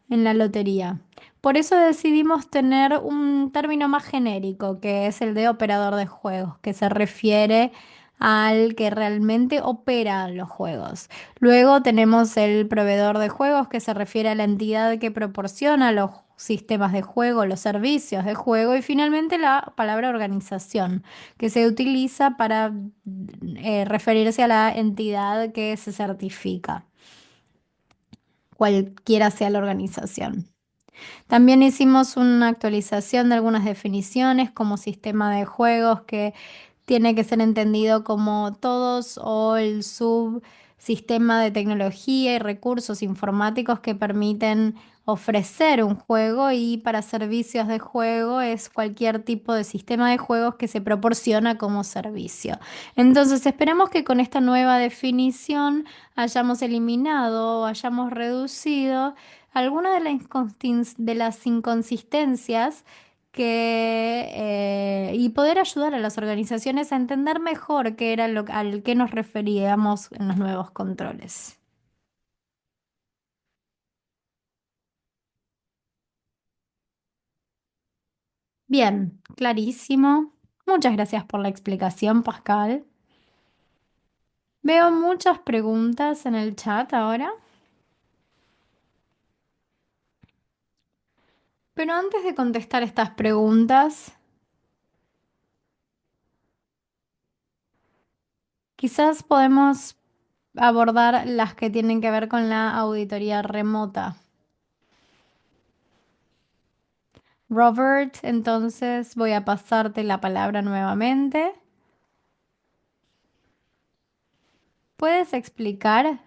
en la lotería. Por eso decidimos tener un término más genérico, que es el de operador de juegos, que se refiere al que realmente opera los juegos. Luego tenemos el proveedor de juegos, que se refiere a la entidad que proporciona los sistemas de juego, los servicios de juego. Y finalmente la palabra organización, que se utiliza para referirse a la entidad que se certifica, cualquiera sea la organización. También hicimos una actualización de algunas definiciones como sistema de juegos que tiene que ser entendido como todos o el subsistema de tecnología y recursos informáticos que permiten ofrecer un juego y para servicios de juego es cualquier tipo de sistema de juegos que se proporciona como servicio. Entonces esperamos que con esta nueva definición hayamos eliminado o hayamos reducido algunas de las inconsistencias y poder ayudar a las organizaciones a entender mejor qué era al que nos referíamos en los nuevos controles. Bien, clarísimo. Muchas gracias por la explicación, Pascal. Veo muchas preguntas en el chat ahora, pero antes de contestar estas preguntas, quizás podemos abordar las que tienen que ver con la auditoría remota. Robert, entonces voy a pasarte la palabra nuevamente. ¿Puedes explicar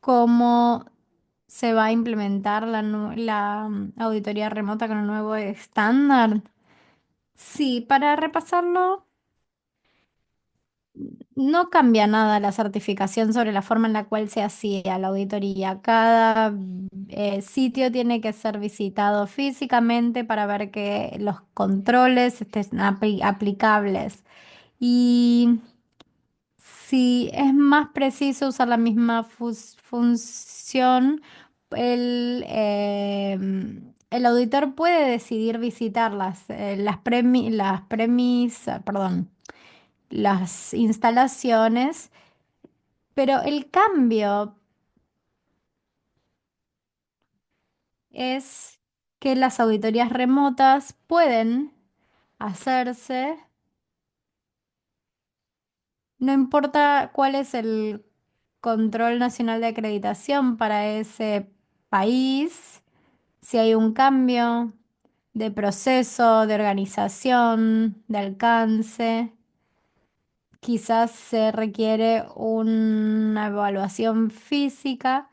cómo se va a implementar la auditoría remota con el nuevo estándar? Sí, para repasarlo, no cambia nada la certificación sobre la forma en la cual se hacía la auditoría. Cada sitio tiene que ser visitado físicamente para ver que los controles estén aplicables. Y si es más preciso usar la misma función, el auditor puede decidir visitar las instalaciones, pero el cambio es que las auditorías remotas pueden hacerse, no importa cuál es el control nacional de acreditación para ese país, si hay un cambio de proceso, de organización, de alcance, quizás se requiere una evaluación física,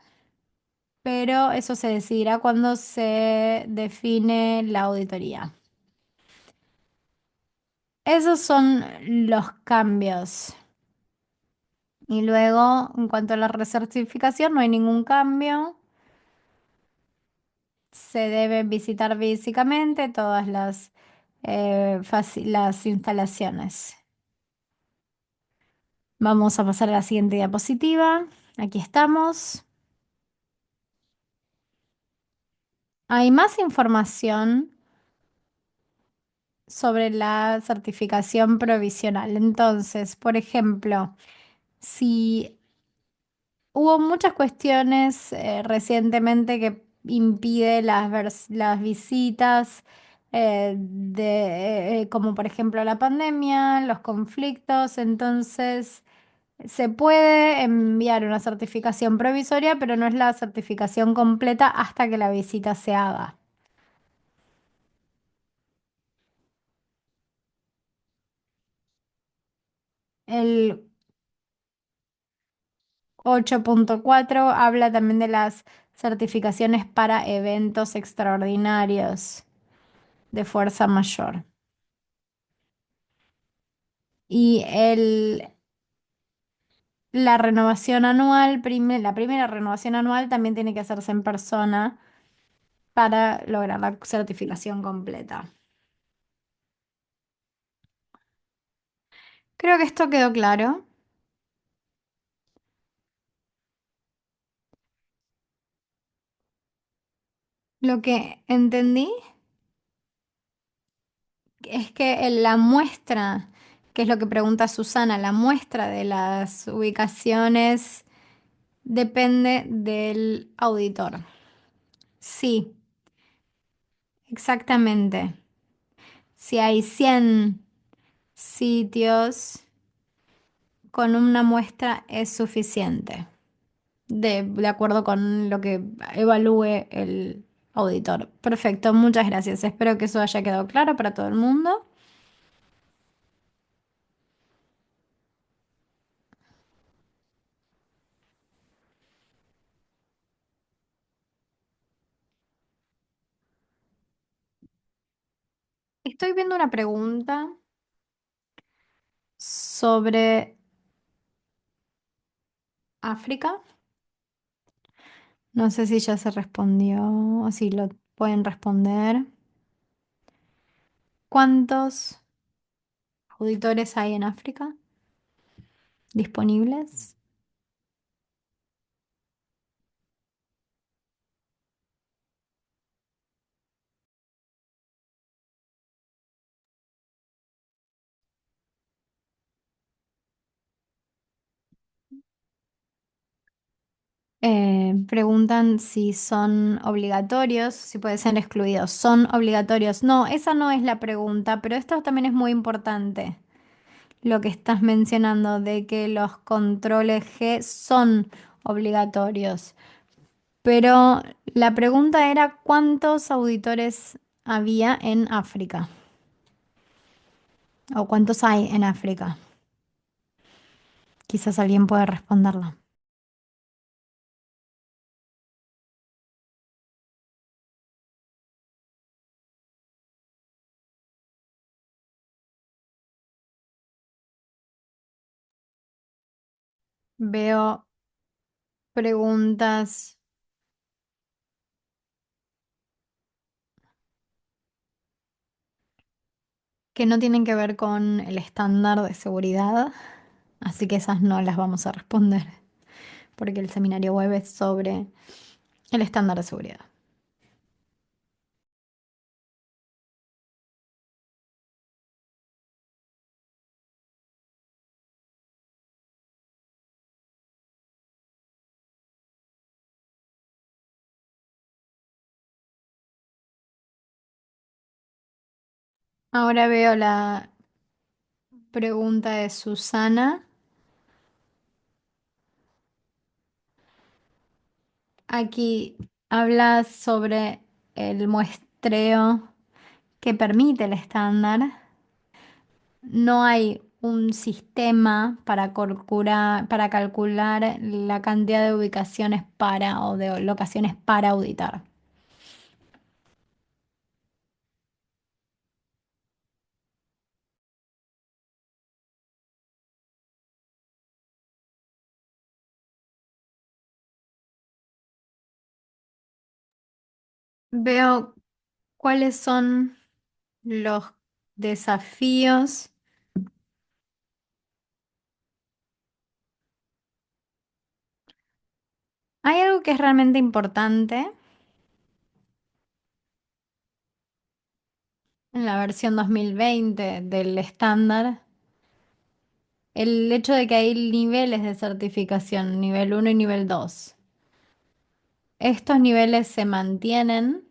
pero eso se decidirá cuando se define la auditoría. Esos son los cambios. Y luego, en cuanto a la recertificación, no hay ningún cambio. Se deben visitar físicamente todas las instalaciones. Vamos a pasar a la siguiente diapositiva. Aquí estamos. Hay más información sobre la certificación provisional. Entonces, por ejemplo, si hubo muchas cuestiones recientemente que impide las visitas como por ejemplo la pandemia, los conflictos, entonces se puede enviar una certificación provisoria, pero no es la certificación completa hasta que la visita se haga. El 8.4 habla también de las certificaciones para eventos extraordinarios de fuerza mayor. Y la renovación anual, la primera renovación anual también tiene que hacerse en persona para lograr la certificación completa. Creo que esto quedó claro. Lo que entendí es que la muestra, que es lo que pregunta Susana, la muestra de las ubicaciones depende del auditor. Sí, exactamente. Si hay 100 sitios, con una muestra es suficiente, de acuerdo con lo que evalúe el auditor. Perfecto, muchas gracias. Espero que eso haya quedado claro para todo el mundo. Estoy viendo una pregunta sobre África. No sé si ya se respondió o si lo pueden responder. ¿Cuántos auditores hay en África disponibles? Preguntan si son obligatorios, si pueden ser excluidos. ¿Son obligatorios? No, esa no es la pregunta, pero esto también es muy importante. Lo que estás mencionando de que los controles G son obligatorios. Pero la pregunta era ¿cuántos auditores había en África? ¿O cuántos hay en África? Quizás alguien pueda responderla. Veo preguntas que no tienen que ver con el estándar de seguridad, así que esas no las vamos a responder, porque el seminario web es sobre el estándar de seguridad. Ahora veo la pregunta de Susana. Aquí habla sobre el muestreo que permite el estándar. No hay un sistema para calcular la cantidad de ubicaciones para o de locaciones para auditar. Veo cuáles son los desafíos. Hay algo que es realmente importante en la versión 2020 del estándar, el hecho de que hay niveles de certificación, nivel uno y nivel 2. Estos niveles se mantienen,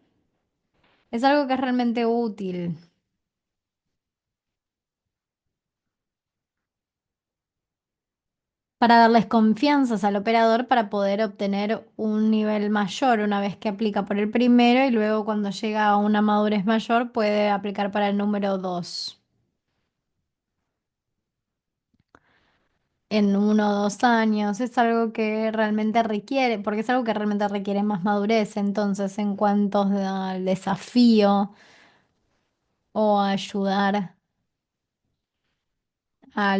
es algo que es realmente útil para darles confianzas al operador para poder obtener un nivel mayor una vez que aplica por el primero y luego cuando llega a una madurez mayor puede aplicar para el número 2 en 1 o 2 años. Es algo que realmente requiere, porque es algo que realmente requiere más madurez. Entonces, en cuanto al desafío o a ayudar a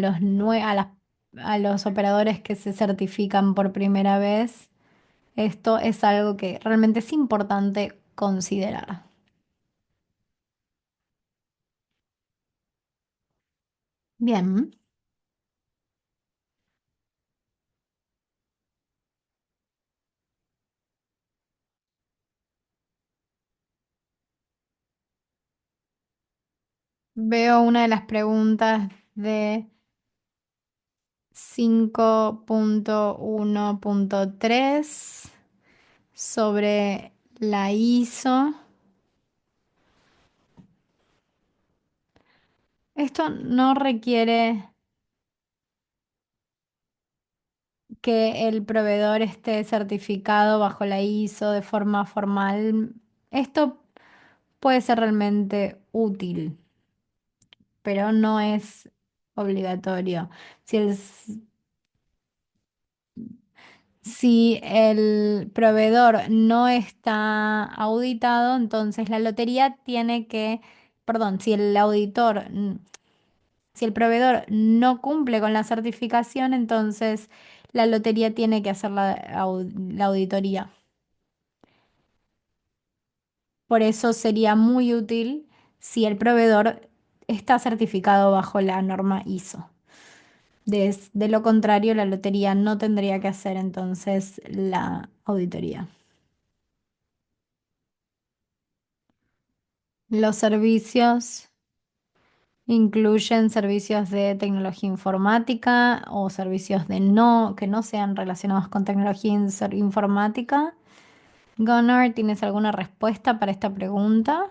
a los operadores que se certifican por primera vez, esto es algo que realmente es importante considerar. Bien, veo una de las preguntas de 5.1.3 sobre la ISO. Esto no requiere que el proveedor esté certificado bajo la ISO de forma formal. Esto puede ser realmente útil, pero no es obligatorio. Si si el proveedor no está auditado, entonces la lotería tiene que, perdón, si el auditor, si el proveedor no cumple con la certificación, entonces la lotería tiene que hacer la auditoría. Por eso sería muy útil si el proveedor está certificado bajo la norma ISO. De lo contrario, la lotería no tendría que hacer entonces la auditoría. Los servicios incluyen servicios de tecnología informática o servicios que no sean relacionados con tecnología informática. Gunnar, ¿tienes alguna respuesta para esta pregunta?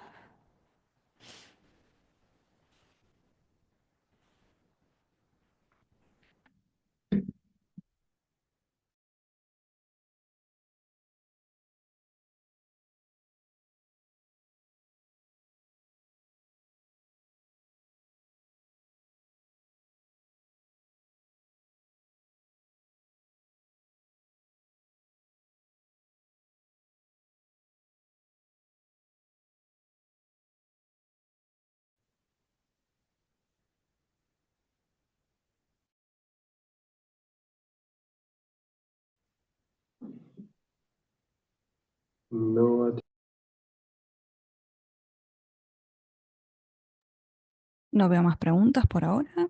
No, No veo más preguntas por ahora.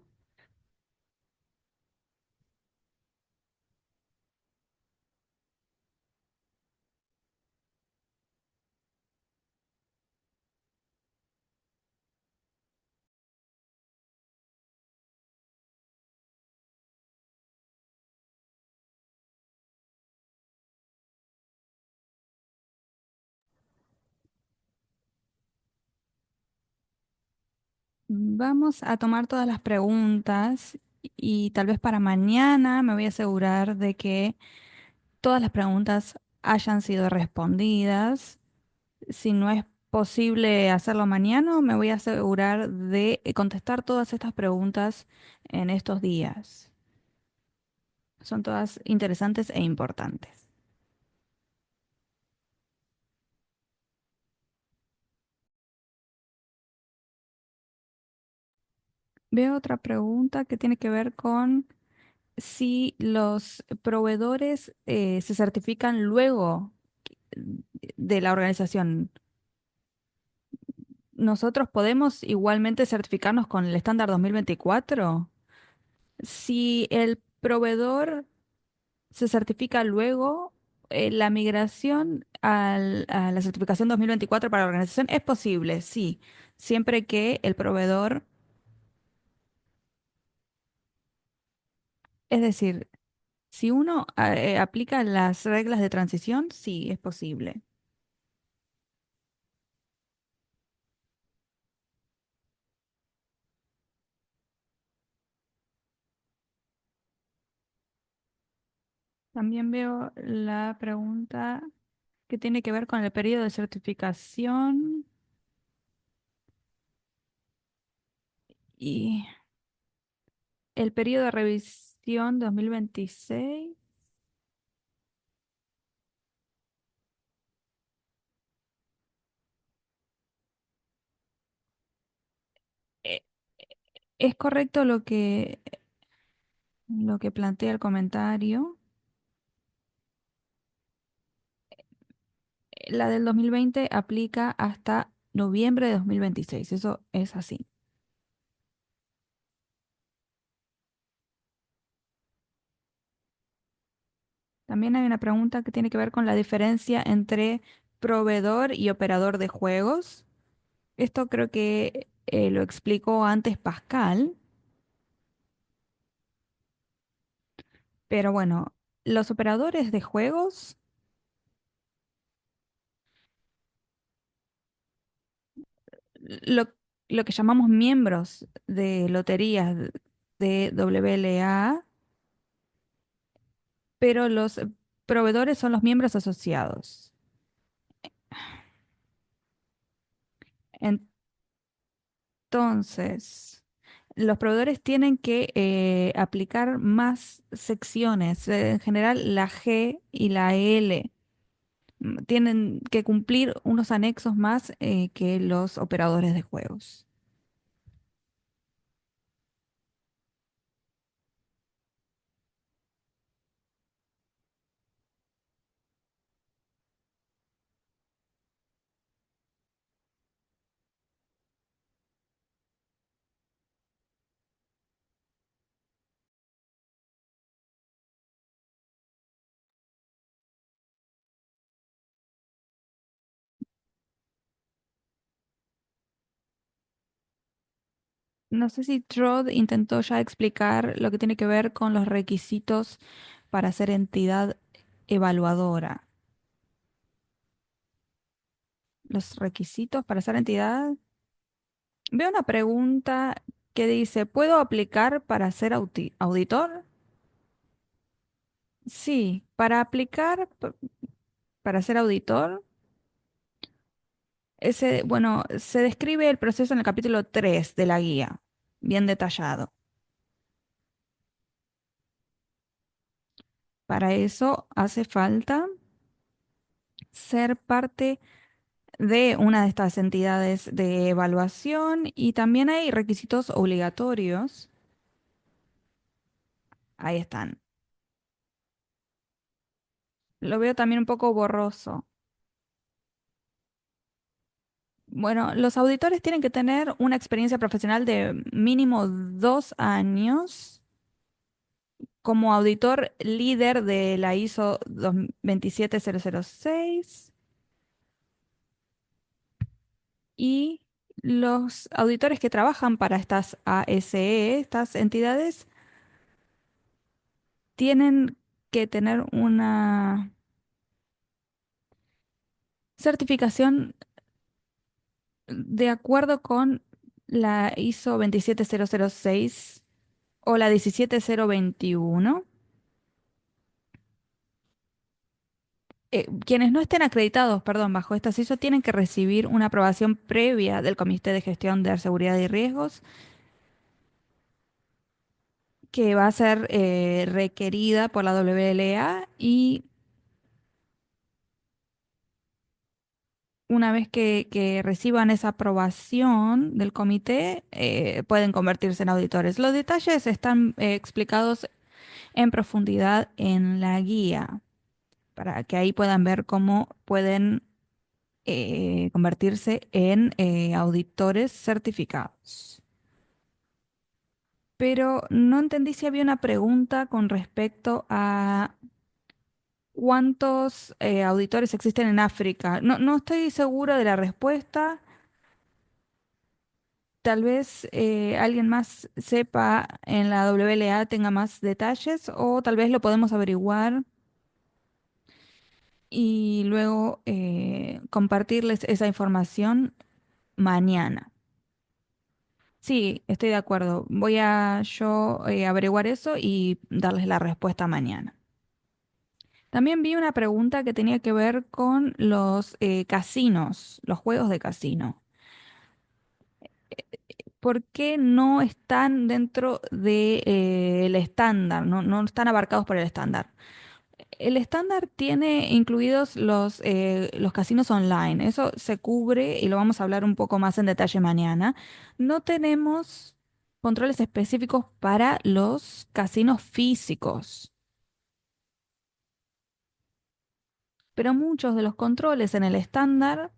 Vamos a tomar todas las preguntas y tal vez para mañana me voy a asegurar de que todas las preguntas hayan sido respondidas. Si no es posible hacerlo mañana o me voy a asegurar de contestar todas estas preguntas en estos días? Son todas interesantes e importantes. Veo otra pregunta que tiene que ver con si los proveedores se certifican luego de la organización. ¿Nosotros podemos igualmente certificarnos con el estándar 2024? Si el proveedor se certifica luego, la migración a la certificación 2024 para la organización es posible, sí, siempre que el proveedor, es decir, si uno aplica las reglas de transición, sí, es posible. También veo la pregunta que tiene que ver con el periodo de certificación y el periodo de revisión 2026. Eh, Es correcto lo que plantea el comentario. La del 2020 aplica hasta noviembre de 2026. Eso es así. También hay una pregunta que tiene que ver con la diferencia entre proveedor y operador de juegos. Esto creo que lo explicó antes Pascal, pero bueno, los operadores de juegos, lo, lo que llamamos miembros de loterías de WLA, pero los proveedores son los miembros asociados. Entonces, los proveedores tienen que aplicar más secciones. En general, la G y la L tienen que cumplir unos anexos más que los operadores de juegos. No sé si Trod intentó ya explicar lo que tiene que ver con los requisitos para ser entidad evaluadora. Los requisitos para ser entidad. Veo una pregunta que dice, ¿puedo aplicar para ser auditor? Sí, para aplicar para ser auditor, bueno, se describe el proceso en el capítulo 3 de la guía, bien detallado. Para eso hace falta ser parte de una de estas entidades de evaluación y también hay requisitos obligatorios. Ahí están. Lo veo también un poco borroso. Bueno, los auditores tienen que tener una experiencia profesional de mínimo 2 años como auditor líder de la ISO 27006 y los auditores que trabajan para estas ASE, estas entidades, tienen que tener una certificación de acuerdo con la ISO 27006 o la 17021. Quienes no estén acreditados, perdón, bajo esta CISO tienen que recibir una aprobación previa del Comité de Gestión de Seguridad y Riesgos que va a ser requerida por la WLA y una vez que reciban esa aprobación del comité, pueden convertirse en auditores. Los detalles están explicados en profundidad en la guía, para que ahí puedan ver cómo pueden convertirse en auditores certificados. Pero no entendí si había una pregunta con respecto a cuántos auditores existen en África. No, no estoy segura de la respuesta. Tal vez alguien más sepa en la WLA tenga más detalles o tal vez lo podemos averiguar y luego compartirles esa información mañana. Sí, estoy de acuerdo. Voy a yo averiguar eso y darles la respuesta mañana. También vi una pregunta que tenía que ver con los casinos, los juegos de casino. ¿Por qué no están dentro del estándar? No, no están abarcados por el estándar. El estándar tiene incluidos los casinos online. Eso se cubre y lo vamos a hablar un poco más en detalle mañana. No tenemos controles específicos para los casinos físicos, pero muchos de los controles en el estándar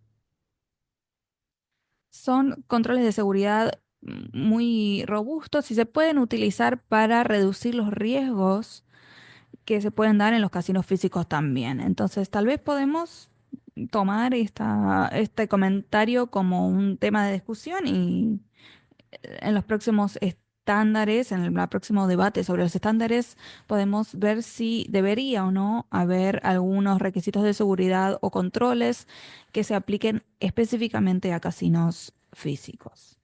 son controles de seguridad muy robustos y se pueden utilizar para reducir los riesgos que se pueden dar en los casinos físicos también. Entonces, tal vez podemos tomar este comentario como un tema de discusión y en los próximos estándares, en el próximo debate sobre los estándares, podemos ver si debería o no haber algunos requisitos de seguridad o controles que se apliquen específicamente a casinos físicos.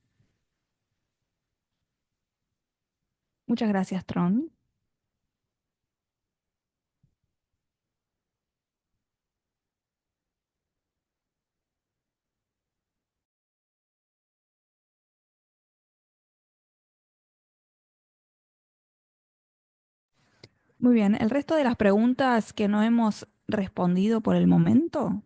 Muchas gracias, Tron. Muy bien, el resto de las preguntas que no hemos respondido por el momento,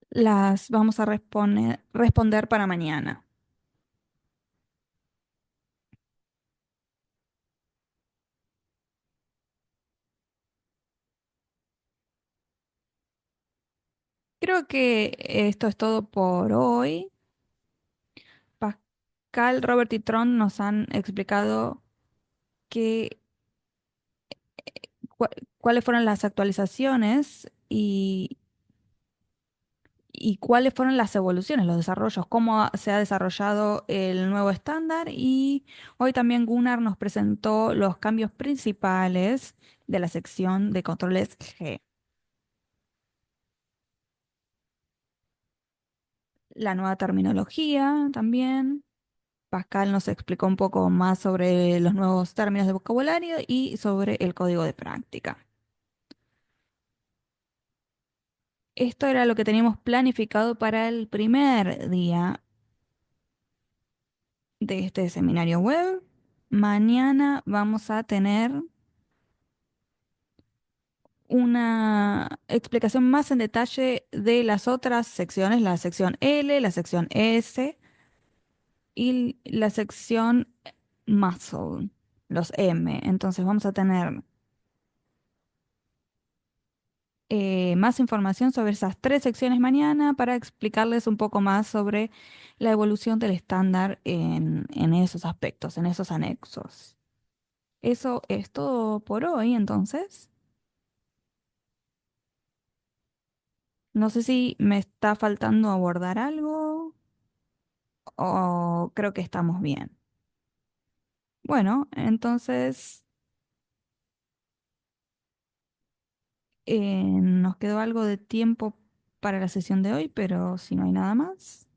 las vamos a responder para mañana. Creo que esto es todo por hoy. Pascal, Robert y Tron nos han explicado que, cuáles fueron las actualizaciones y cuáles fueron las evoluciones, los desarrollos, cómo se ha desarrollado el nuevo estándar. Y hoy también Gunnar nos presentó los cambios principales de la sección de controles G. La nueva terminología también. Pascal nos explicó un poco más sobre los nuevos términos de vocabulario y sobre el código de práctica. Esto era lo que teníamos planificado para el primer día de este seminario web. Mañana vamos a tener una explicación más en detalle de las otras secciones, la sección L, la sección S y la sección Muscle, los M. Entonces vamos a tener más información sobre esas tres secciones mañana para explicarles un poco más sobre la evolución del estándar en esos aspectos, en esos anexos. Eso es todo por hoy, entonces. No sé si me está faltando abordar algo o creo que estamos bien. Bueno, entonces nos quedó algo de tiempo para la sesión de hoy, pero si no hay nada más.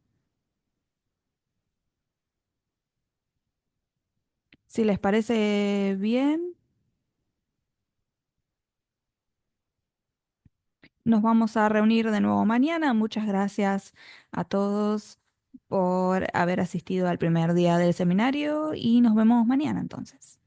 Si les parece bien, nos vamos a reunir de nuevo mañana. Muchas gracias a todos por haber asistido al primer día del seminario y nos vemos mañana entonces.